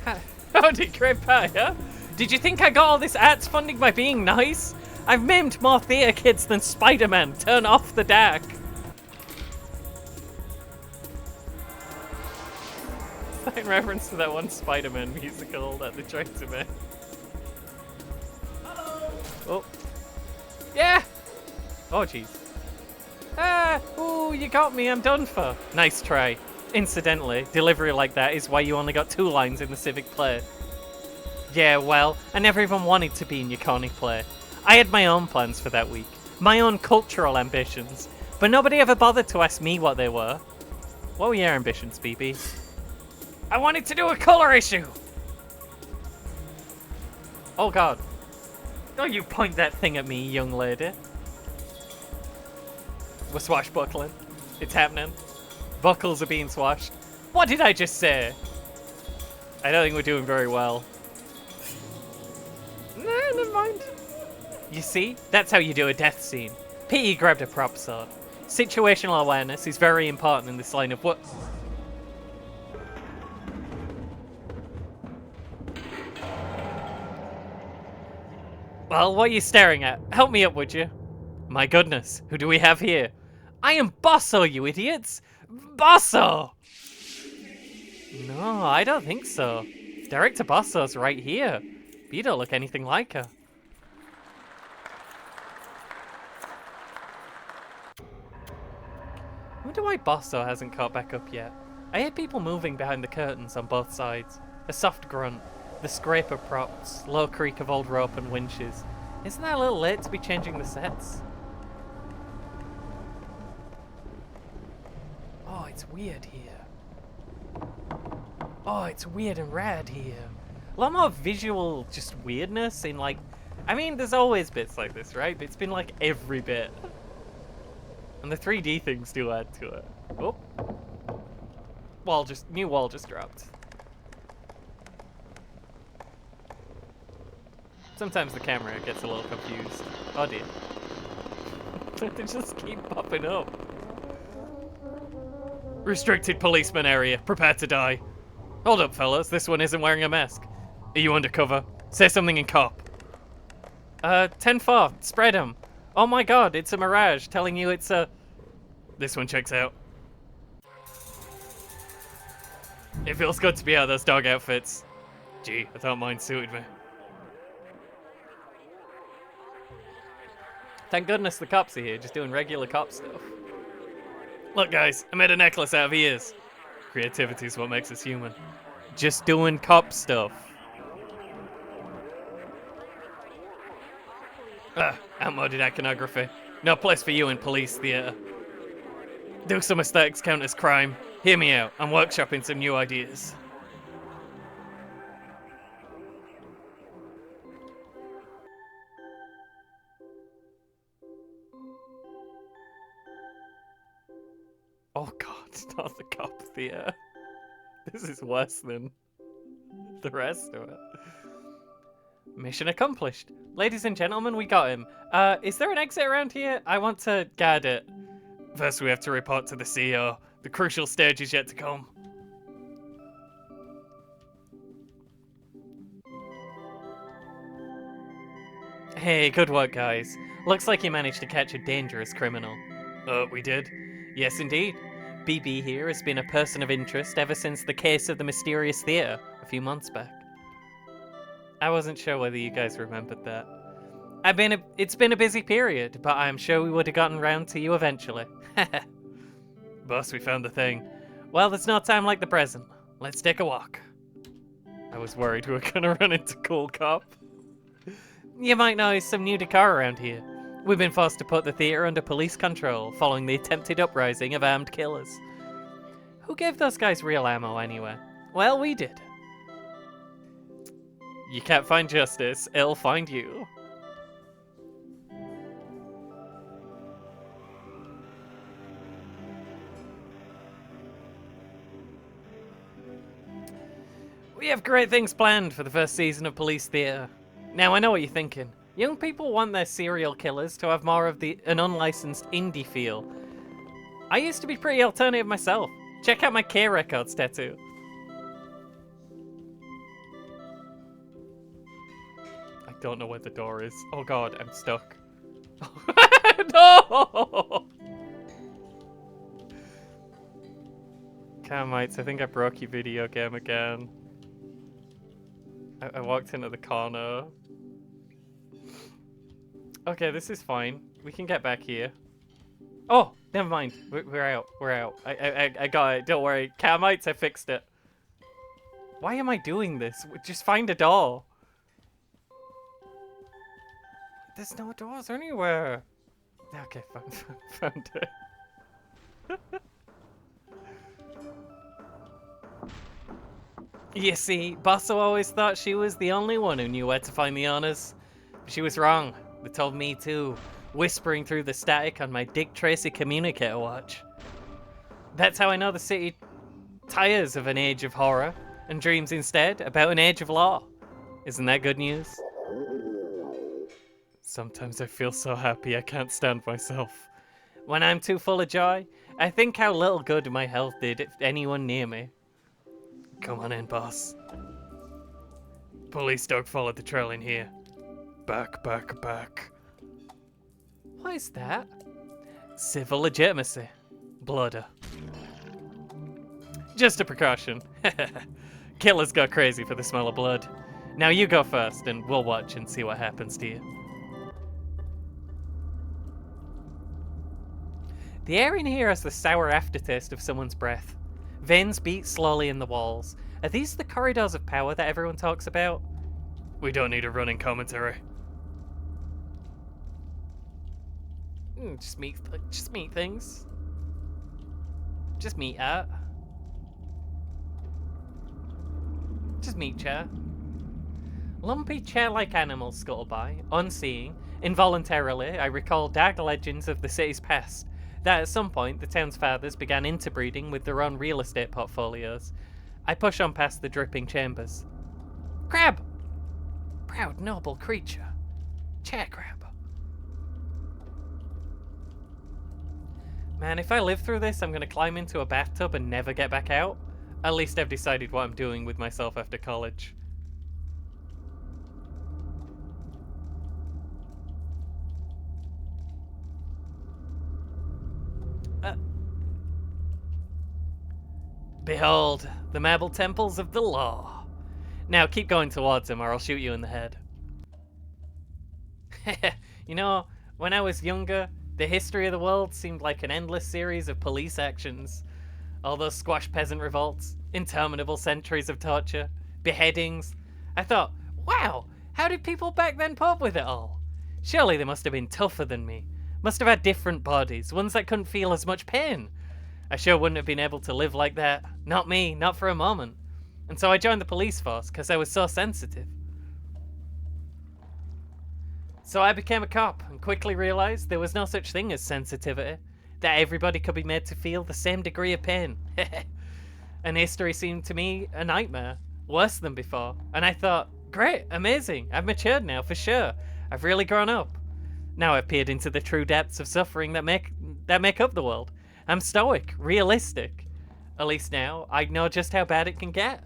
I? Oh, did great pie, huh? Did you think I got all this arts funding by being nice? I've maimed more theatre kids than Spider-Man. Turn off the dark. In reference to that one Spider-Man musical that they tried to make. Oh. Yeah! Oh, jeez. Ah! Ooh, you got me. I'm done for. Nice try. Incidentally, delivery like that is why you only got 2 lines in the civic play. Yeah, well, I never even wanted to be in your corny play. I had my own plans for that week. My own cultural ambitions. But nobody ever bothered to ask me what they were. What were your ambitions, BB? I wanted to do a colour issue! Oh god. Don't you point that thing at me, young lady. We're swashbuckling. It's happening. Buckles are being swashed. What did I just say? I don't think we're doing very well. Nah, never mind. You see? That's how you do a death scene. Pity grabbed a prop sword. Situational awareness is very important in this line of work. Well, what are you staring at? Help me up, would you? My goodness, who do we have here? I am Bosso, you idiots! Bosso! No, I don't think so. Director Bosso's right here. But you don't look anything like her. I wonder why Bosso hasn't caught back up yet. I hear people moving behind the curtains on both sides. A soft grunt, the scrape of props, low creak of old rope and winches. Isn't that a little late to be changing the sets? Oh, it's weird here. Oh, it's weird and rad here. A lot more visual just weirdness in like... I mean, there's always bits like this, right? But it's been like every bit. And the 3D things do add to it. Oh. New wall just dropped. Sometimes the camera gets a little confused. Oh dear. They just keep popping up. Restricted policeman area. Prepare to die. Hold up, fellas. This one isn't wearing a mask. Are you undercover? Say something in cop. 10-4. Spread 'em. Oh my god, it's a mirage telling you it's a... This one checks out. It feels good to be out of those dog outfits. Gee, I thought mine suited me. Thank goodness the cops are here, just doing regular cop stuff. Look guys, I made a necklace out of ears. Creativity is what makes us human. Just doing cop stuff. Outmoded iconography. No place for you in police theatre. Do some aesthetics count as crime? Hear me out, I'm workshopping some new ideas. Oh god, not the cop theatre. This is worse than the rest of it. Mission accomplished. Ladies and gentlemen, we got him. Is there an exit around here? I want to guard it. First, we have to report to the CEO. The crucial stage is yet to come. Hey, good work, guys. Looks like you managed to catch a dangerous criminal. We did? Yes, indeed. BB here has been a person of interest ever since the case of the mysterious theatre a few months back. I wasn't sure whether you guys remembered that. It's been a busy period, but I'm sure we would have gotten round to you eventually. Boss, we found the thing. Well, there's no time like the present. Let's take a walk. I was worried we were gonna run into Cool Cop. You might notice some new decor around here. We've been forced to put the theatre under police control following the attempted uprising of armed killers. Who gave those guys real ammo anyway? Well, we did. You can't find justice, it'll find you. We have great things planned for the first season of Police Theatre. Now, I know what you're thinking. Young people want their serial killers to have more of an unlicensed indie feel. I used to be pretty alternative myself. Check out my K Records tattoo. I don't know where the door is. Oh god, I'm stuck. No! Carmites, I think I broke your video game again. I walked into the corner. Okay, this is fine. We can get back here. Oh, never mind. We're out. We're out. I got it. Don't worry. Carmites, I fixed it. Why am I doing this? Just find a door. There's no doors anywhere. Okay, found it. You see, Bosso always thought she was the only one who knew where to find the honors. She was wrong. They told me too, whispering through the static on my Dick Tracy communicator watch. That's how I know the city tires of an age of horror and dreams instead about an age of law. Isn't that good news? Sometimes I feel so happy I can't stand myself. When I'm too full of joy, I think how little good my health did if anyone near me. Come on in, boss. Police dog followed the trail in here. Back. What is that? Civil legitimacy. Blooder. Just a precaution. Killers go crazy for the smell of blood. Now you go first, and we'll watch and see what happens to you. The air in here has the sour aftertaste of someone's breath. Veins beat slowly in the walls. Are these the corridors of power that everyone talks about? We don't need a running commentary. Just meet things. Just meet art. Just meet chair. Lumpy chair-like animals scuttle by, unseeing. Involuntarily, I recall dark legends of the city's past, that at some point the town's fathers began interbreeding with their own real estate portfolios. I push on past the dripping chambers. Crab! Proud, noble creature. Chair crab. Man, if I live through this, I'm gonna climb into a bathtub and never get back out. At least I've decided what I'm doing with myself after college. Behold, the marble temples of the law. Now keep going towards them or I'll shoot you in the head. You know, when I was younger, the history of the world seemed like an endless series of police actions. All those squash peasant revolts, interminable centuries of torture, beheadings. I thought, wow, how did people back then put up with it all? Surely they must have been tougher than me. Must have had different bodies, ones that couldn't feel as much pain. I sure wouldn't have been able to live like that. Not me, not for a moment. And so I joined the police force because I was so sensitive. So I became a cop and quickly realized there was no such thing as sensitivity, that everybody could be made to feel the same degree of pain. and history seemed to me a nightmare, worse than before. And I thought, great, amazing, I've matured now for sure. I've really grown up. Now I've peered into the true depths of suffering that make up the world. I'm stoic, realistic. At least now, I know just how bad it can get.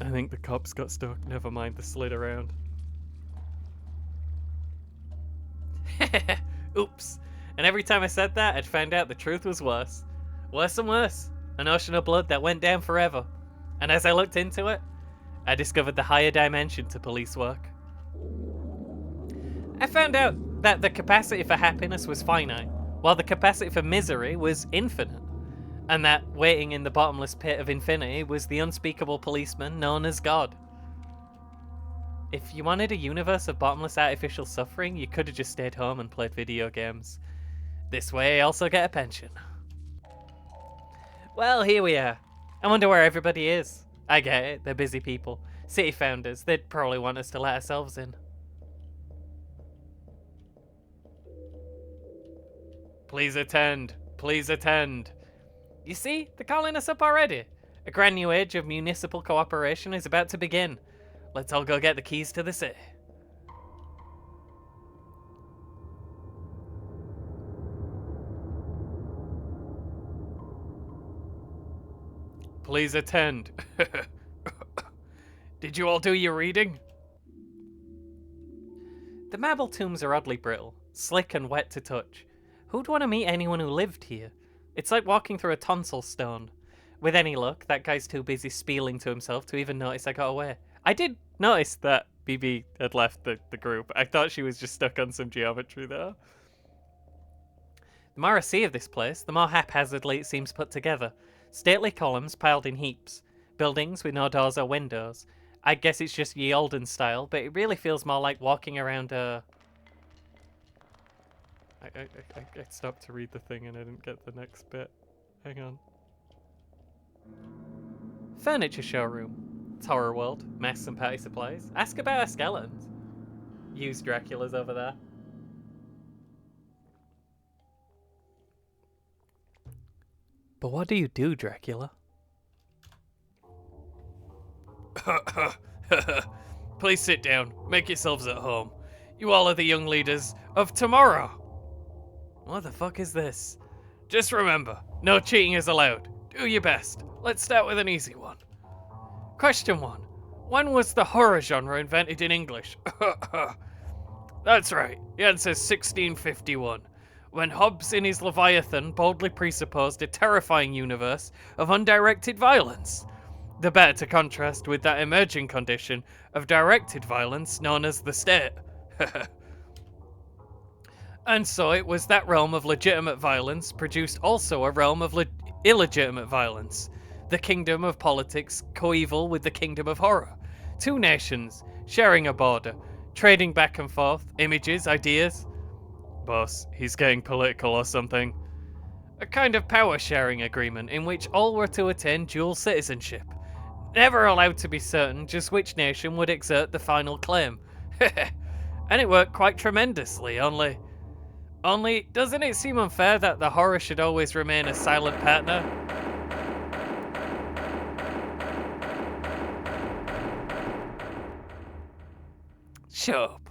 I think the cops got stuck. Never mind the slid around. Oops. And every time I said that, I'd found out the truth was worse. Worse and worse. An ocean of blood that went down forever. And as I looked into it, I discovered the higher dimension to police work. I found out that the capacity for happiness was finite, while the capacity for misery was infinite. And that waiting in the bottomless pit of infinity was the unspeakable policeman known as God. If you wanted a universe of bottomless artificial suffering, you could have just stayed home and played video games. This way, I also get a pension. Well, here we are. I wonder where everybody is. I get it, they're busy people. City founders, they'd probably want us to let ourselves in. Please attend. Please attend. You see, they're calling us up already. A grand new age of municipal cooperation is about to begin. Let's all go get the keys to the city. Please attend. Did you all do your reading? The marble tombs are oddly brittle, slick and wet to touch. Who'd want to meet anyone who lived here? It's like walking through a tonsil stone. With any luck, that guy's too busy spieling to himself to even notice I got away. I did notice that BB had left the group. I thought she was just stuck on some geometry there. The more I see of this place, the more haphazardly it seems put together. Stately columns piled in heaps. Buildings with no doors or windows. I guess it's just ye olden style, but it really feels more like walking around a... I stopped to read the thing and I didn't get the next bit. Hang on. Furniture showroom. It's Horror World. Masks and party supplies. Ask about our skeletons. Used Dracula's over there. But what do you do, Dracula? Please sit down. Make yourselves at home. You all are the young leaders of tomorrow. What the fuck is this? Just remember, no cheating is allowed. Do your best. Let's start with an easy one. Question 1. When was the horror genre invented in English? That's right. The answer's 1651. When Hobbes in his Leviathan boldly presupposed a terrifying universe of undirected violence. The better to contrast with that emerging condition of directed violence known as the state. And so it was that realm of legitimate violence produced also a realm of illegitimate violence. The kingdom of politics coeval with the kingdom of horror. Two nations, sharing a border, trading back and forth, images, ideas. Boss, he's getting political or something. A kind of power-sharing agreement in which all were to attain dual citizenship. Never allowed to be certain just which nation would exert the final claim. And it worked quite tremendously, only, doesn't it seem unfair that the horror should always remain a silent partner? Shut up.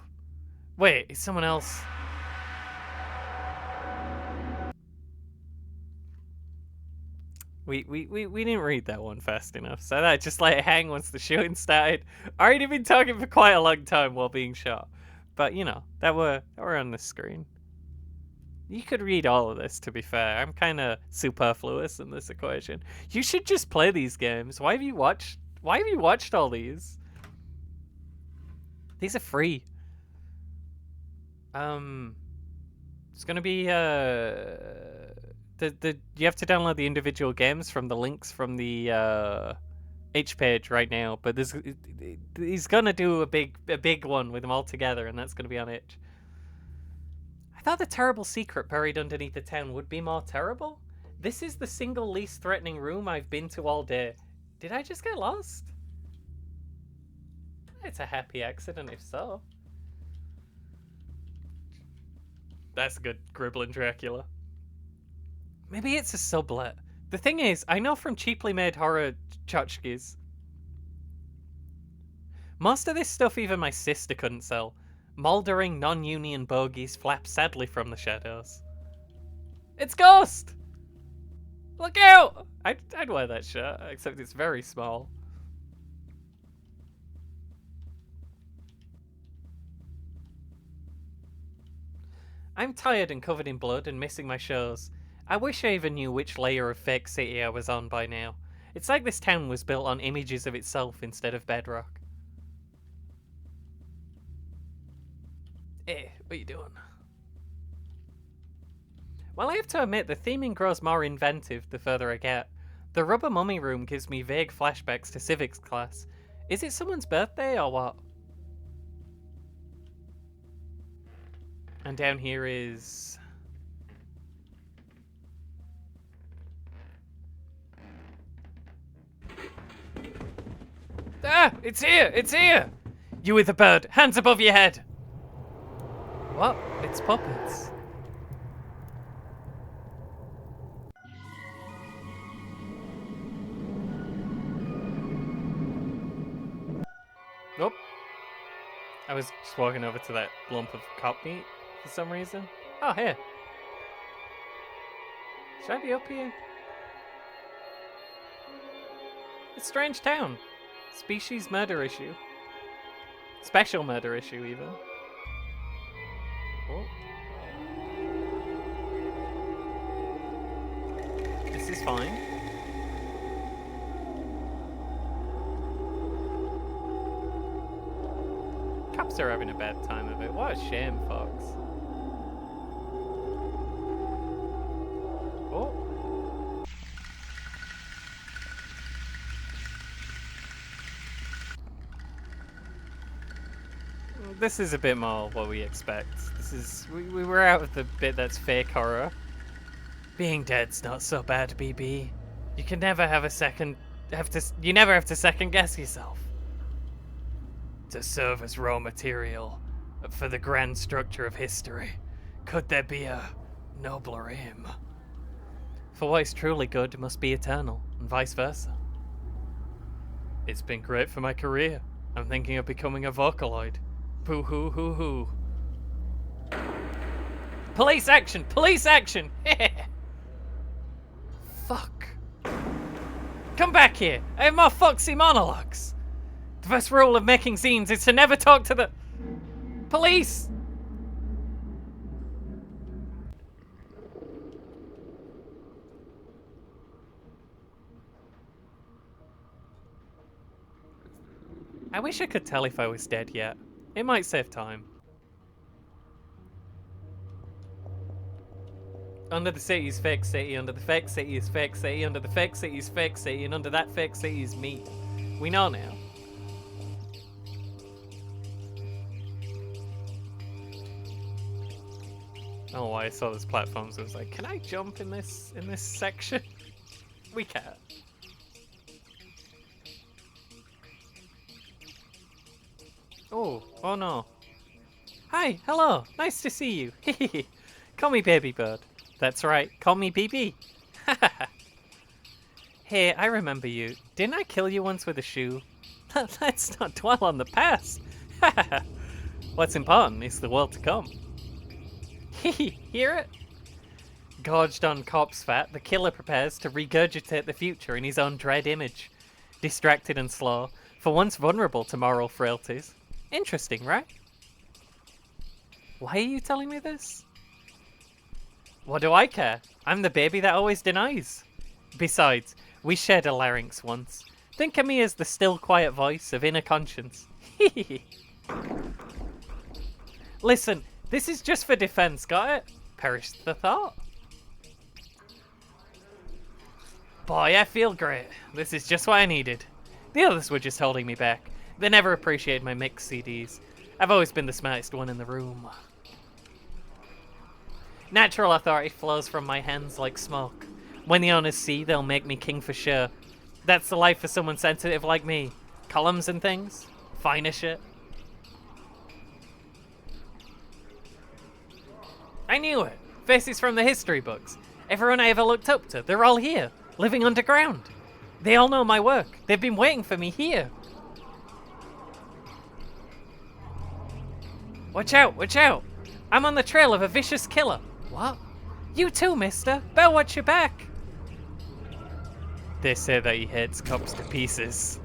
Wait, is someone else... We didn't read that one fast enough, so that just let it hang once the shooting started. I already been talking for quite a long time while being shot. But, you know, that were on the screen. You could read all of this, to be fair. I'm kind of superfluous in this equation. You should just play these games. Why have you watched all these? These are free. It's gonna be you have to download the individual games from the links from the H page right now, but he's gonna do a big one with them all together, and that's gonna be on Itch. I thought the terrible secret buried underneath the town would be more terrible. This is the single least threatening room I've been to all day. Did I just get lost? It's a happy accident if so. That's a good Gribbling Dracula. Maybe it's a sublet. The thing is, I know from cheaply made horror tchotchkes, most of this stuff even my sister couldn't sell. Mouldering non-union bogies flap sadly from the shadows. It's Ghost! Look out! I'd wear that shirt, except it's very small. I'm tired and covered in blood and missing my shows. I wish I even knew which layer of fake city I was on by now. It's like this town was built on images of itself instead of bedrock. Hey, what you doing? Well, I have to admit, the theming grows more inventive the further I get. The rubber mummy room gives me vague flashbacks to civics class. Is it someone's birthday or what? And down here is... Ah! It's here! It's here! You with the bird! Hands above your head! What? It's puppets. Nope. I was just walking over to that lump of cop meat for some reason. Oh, here. Should I be up here? It's Strange Town. Species murder issue. Special murder issue, even. Oh. This is fine. Cops are having a bad time of it. What a shame, folks. Oh. This is a bit more what we expect. This is... We were out of the bit that's fake horror. Being dead's not so bad, BB. You can never have a second... You never have to second guess yourself. To serve as raw material for the grand structure of history, could there be a nobler aim? For what is truly good must be eternal, and vice versa. It's been great for my career. I'm thinking of becoming a Vocaloid. Boo hoo hoo hoo. Police action! Police action! Fuck. Come back here! I have more foxy monologues! The first rule of making scenes is to never talk to the police! I wish I could tell if I was dead yet. It might save time. Under the city is fake city, under the fake city is fake city, under the fake city is fake city, and under that fake city is me. We know now. Oh, why I saw those platforms, I was like, can I jump in this section? We can't. Oh no. Hi, hello, nice to see you. Call me Baby Bird. That's right, call me BB. Hey, I remember you. Didn't I kill you once with a shoe? Let's not dwell on the past. What's important is the world to come. Hear it? Gorged on corpse fat, the killer prepares to regurgitate the future in his own dread image. Distracted and slow, for once vulnerable to moral frailties. Interesting, right? Why are you telling me this? What do I care? I'm the baby that always denies. Besides, we shared a larynx once. Think of me as the still quiet voice of inner conscience. Listen, this is just for defense, got it? Perished the thought. Boy, I feel great. This is just what I needed. The others were just holding me back. They never appreciated my mix CDs. I've always been the smartest one in the room. Natural authority flows from my hands like smoke. When the owners see, they'll make me king for sure. That's the life for someone sensitive like me. Columns and things. Finer shit. I knew it. Faces from the history books. Everyone I ever looked up to, they're all here, living underground. They all know my work. They've been waiting for me here. Watch out, watch out. I'm on the trail of a vicious killer. What? You too, mister. Better watch your back. They say that he heads cops to pieces.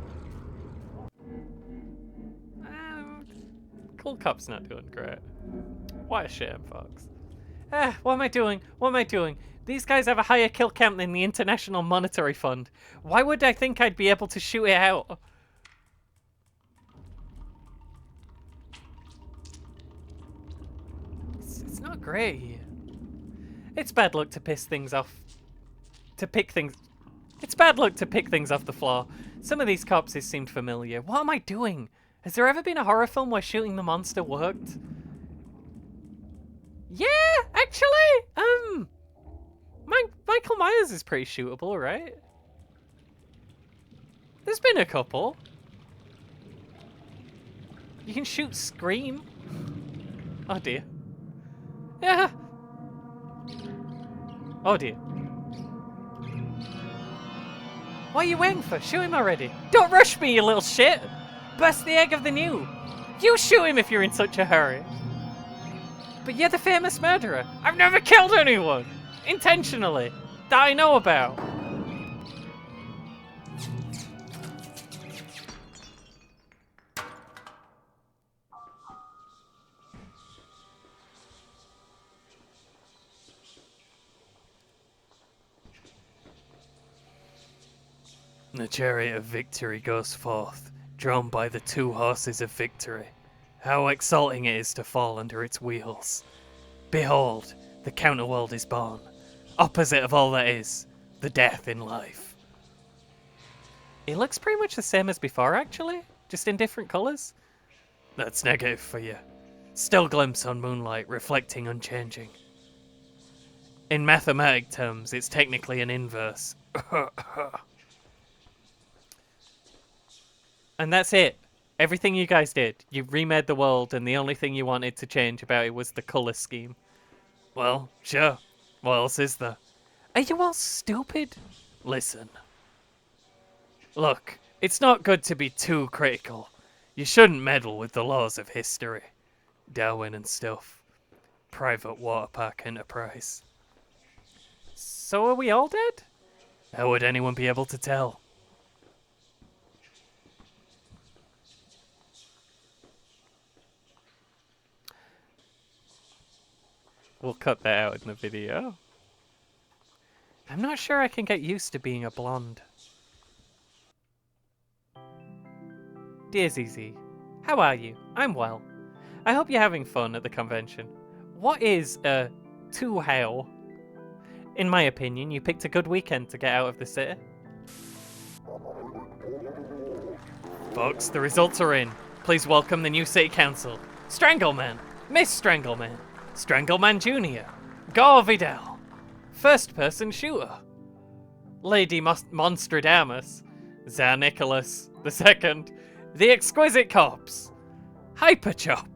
Cool Cop's not doing great. What a shame, Fox. What am I doing? What am I doing? These guys have a higher kill count than the International Monetary Fund. Why would I think I'd be able to shoot it out? It's not great here. It's bad luck to piss things off. It's bad luck to pick things off the floor. Some of these corpses seemed familiar. What am I doing? Has there ever been a horror film where shooting the monster worked? Yeah, actually, Michael Myers is pretty shootable, right? There's been a couple. You can shoot Scream. Oh dear. Yeah. Oh dear. What are you waiting for? Shoot him already. Don't rush me, you little shit. Bust the egg of the new. You shoot him if you're in such a hurry. But you're the famous murderer. I've never killed anyone. Intentionally. That I know about. The chariot of victory goes forth, drawn by the two horses of victory. How exalting it is to fall under its wheels. Behold, the counterworld is born. Opposite of all that is, the death in life. It looks pretty much the same as before, actually, just in different colours. That's negative for you. Still glimpse on moonlight, reflecting unchanging. In mathematic terms, it's technically an inverse. And that's it. Everything you guys did. You remade the world, and the only thing you wanted to change about it was the colour scheme. Well, sure. What else is there? Are you all stupid? Listen. Look, it's not good to be too critical. You shouldn't meddle with the laws of history. Darwin and stuff. Private water park enterprise. So are we all dead? How would anyone be able to tell? We'll cut that out in the video. I'm not sure I can get used to being a blonde. Dear ZZ, how are you? I'm well. I hope you're having fun at the convention. What is a to-how? In my opinion, you picked a good weekend to get out of the city. Folks, the results are in. Please welcome the new city council. Strangleman, Miss Strangleman, Strangleman Jr., Gore Vidal, First Person Shooter, Lady Monstradamus, Tsar Nicholas II, The Exquisite Corpse, Hyperchop,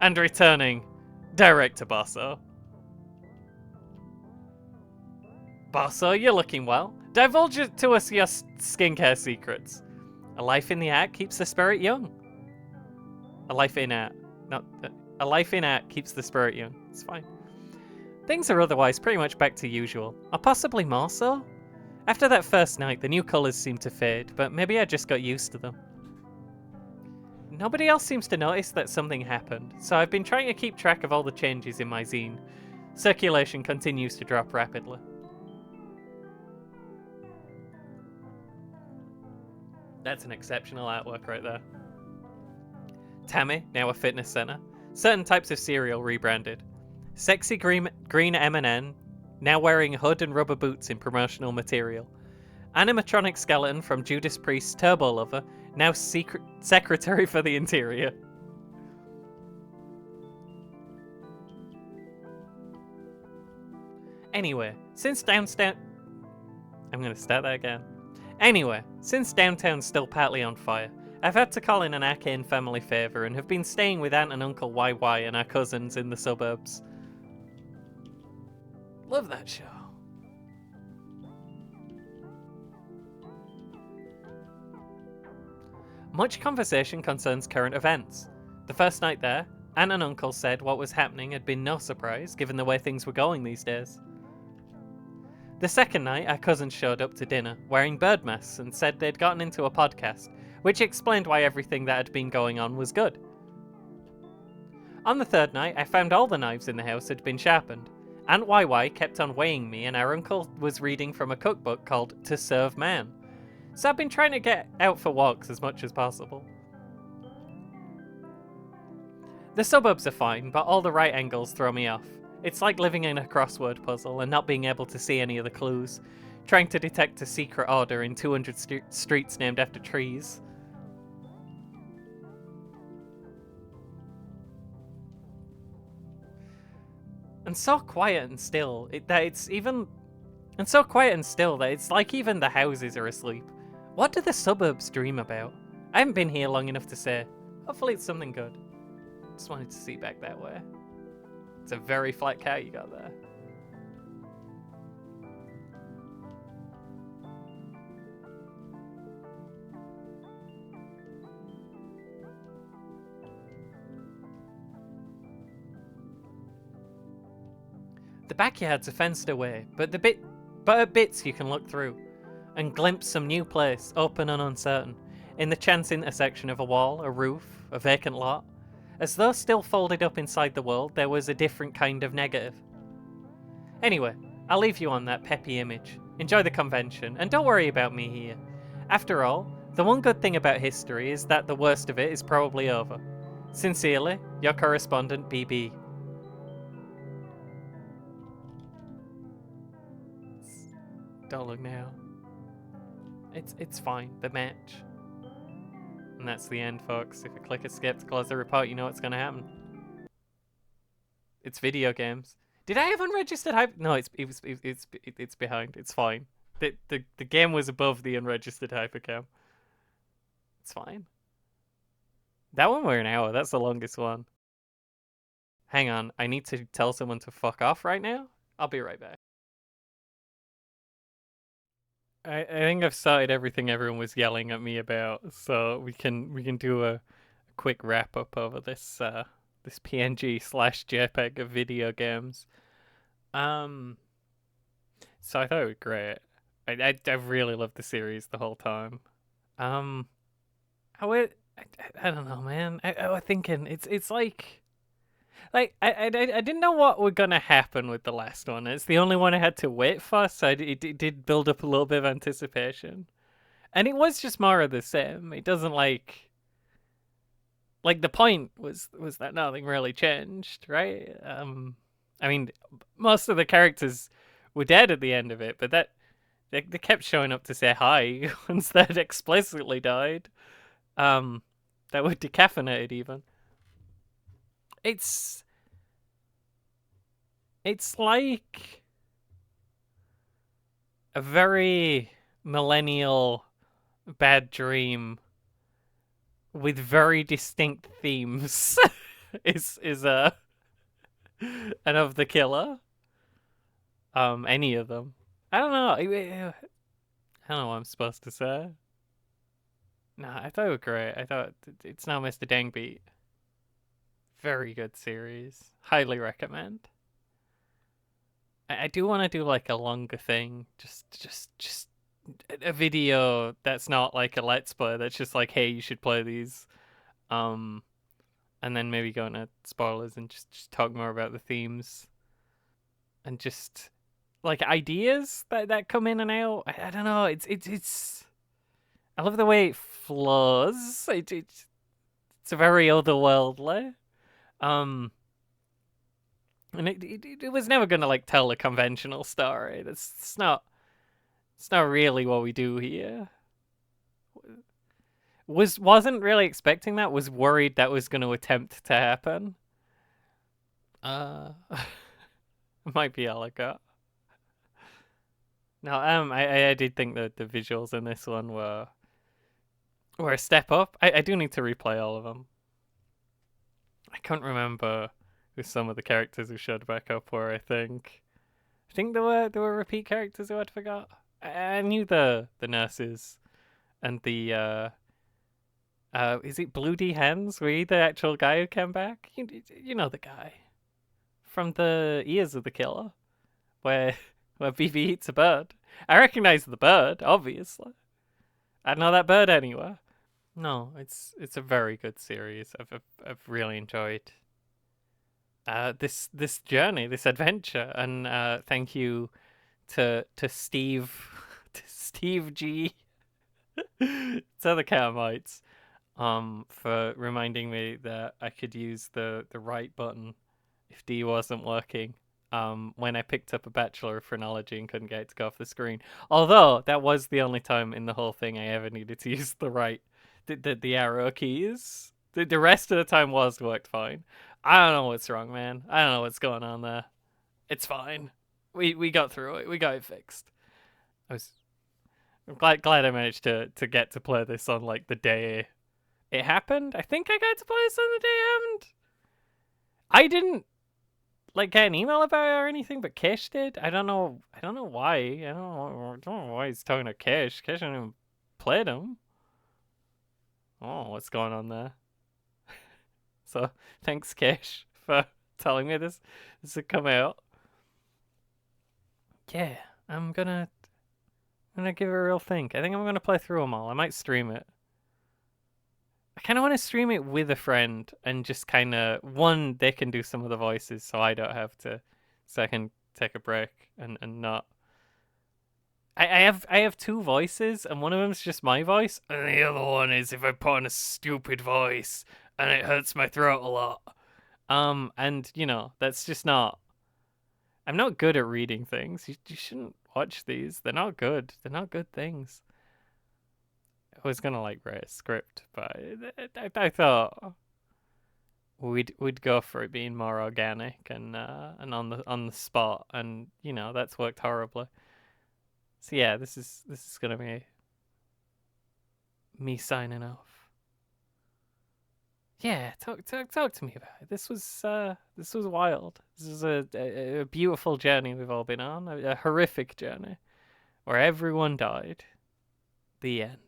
and returning, Director Bosso. Bosso, you're looking well. Divulge to us your skincare secrets. A life in the art keeps the spirit young. A life in art. A life in art keeps the spirit young. It's fine. Things are otherwise pretty much back to usual, or possibly more so. After that first night, the new colours seemed to fade, but maybe I just got used to them. Nobody else seems to notice that something happened, so I've been trying to keep track of all the changes in my zine. Circulation continues to drop rapidly. That's an exceptional artwork right there. Tammy, now a fitness center. Certain types of cereal rebranded. Sexy green M&M, now wearing hood and rubber boots in promotional material. Animatronic skeleton from Judas Priest's Turbo Lover, now secretary for the interior. Anyway, since downtown... I'm gonna start that again. Anyway, since downtown's still partly on fire, I've had to call in an arcane family favour and have been staying with Aunt and Uncle YY and our cousins in the suburbs. Love that show. Much conversation concerns current events. The first night there, Aunt and Uncle said what was happening had been no surprise given the way things were going these days. The second night, our cousins showed up to dinner, wearing bird masks, and said they'd gotten into a podcast, which explained why everything that had been going on was good. On the third night, I found all the knives in the house had been sharpened. Aunt YY kept on weighing me, and our uncle was reading from a cookbook called To Serve Man. So I've been trying to get out for walks as much as possible. The suburbs are fine, but all the right angles throw me off. It's like living in a crossword puzzle and not being able to see any of the clues, trying to detect a secret order in 200 streets named after trees. And so quiet and still, that it's like even the houses are asleep. What do the suburbs dream about? I haven't been here long enough to say. Hopefully it's something good. Just wanted to see back that way. It's a very flat cat you got there. The backyards are fenced away, but at bits you can look through and glimpse some new place, open and uncertain, in the chance intersection of a wall, a roof, a vacant lot. As though still folded up inside the world, there was a different kind of negative. Anyway, I'll leave you on that peppy image. Enjoy the convention, and don't worry about me here. After all, the one good thing about history is that the worst of it is probably over. Sincerely, your correspondent, BB. Don't look now. It's fine. The match. And that's the end, folks. If you click escape to close the report, you know what's gonna happen. It's video games. Did I have unregistered hyper? No, it's behind. It's fine. The game was above the unregistered hypercam. It's fine. That one were an hour. That's the longest one. Hang on. I need to tell someone to fuck off right now. I'll be right back. I think I've started everything everyone was yelling at me about, so we can do a quick wrap up over this this PNG/JPEG of video games. So I thought it was great. I really loved the series the whole time. I don't know, man. I was thinking it's like I didn't know what were gonna happen with the last one. It's the only one I had to wait for, so it did build up a little bit of anticipation. And it was just more of the same. It doesn't like the point was that nothing really changed, right? I mean, most of the characters were dead at the end of it, but that they kept showing up to say hi once they'd explicitly died. That were decaffeinated even. It's like a very millennial bad dream with very distinct themes. is and of the killer. Any of them. I don't know. I don't know what I'm supposed to say. Nah, I thought it was great. I thought it's now Mr. Dangbeat. Very good series. Highly recommend. I do want to do like a longer thing. Just a video that's not like a let's play. That's just like, hey, you should play these. And then maybe go into spoilers and just talk more about the themes. And just like ideas that come in and out. I don't know. It's I love the way it flows. It's very otherworldly. And it was never gonna like tell a conventional story. It's not really what we do here. Wasn't really expecting that. Was worried that was gonna attempt to happen. Might be all I got. No, I did think that the visuals in this one were a step up. I do need to replay all of them. I can't remember who some of the characters who showed back up were. I think there were repeat characters who I'd forgot. I knew the nurses and the Is it Blue D Hens? Were you the actual guy who came back? You know the guy from the Ears of the Killer, where BB eats a bird. I recognize the bird, obviously. I know that bird anywhere. No, it's a very good series. I've really enjoyed this journey, this adventure, and thank you to Steve to Steve G to the Catamites for reminding me that I could use the right button if D wasn't working. When I picked up a Bachelor of Phrenology and couldn't get it to go off the screen. Although that was the only time in the whole thing I ever needed to use the right the arrow keys. The rest of the time worked fine. I don't know what's wrong, man. I don't know what's going on there. It's fine. We got through it. We got it fixed. I'm glad I managed to get to play this on like the day it happened. I think I got to play this on the day it happened. I didn't like get an email about it or anything, but Kish did. I don't know why. I don't know why he's talking to Kish. Kish hasn't even played him. Oh, what's going on there? So thanks, Kish, for telling me this would come out. Yeah, I'm gonna give it a real think. I think I'm gonna play through them all. I might stream it. I kind of want to stream it with a friend and just kind of they can do some of the voices so I don't have to, so I can take a break and not. I have two voices and one of them's just my voice and the other one is if I put on a stupid voice and it hurts my throat a lot. And you know that's just not. I'm not good at reading things. You shouldn't watch these. They're not good. They're not good things. I was gonna like write a script, but I thought we'd go for it being more organic and on the spot, and you know that's worked horribly. So yeah, this is gonna be me signing off. Yeah, talk to me about it. This was wild. This is a beautiful journey we've all been on, a horrific journey where everyone died. The end.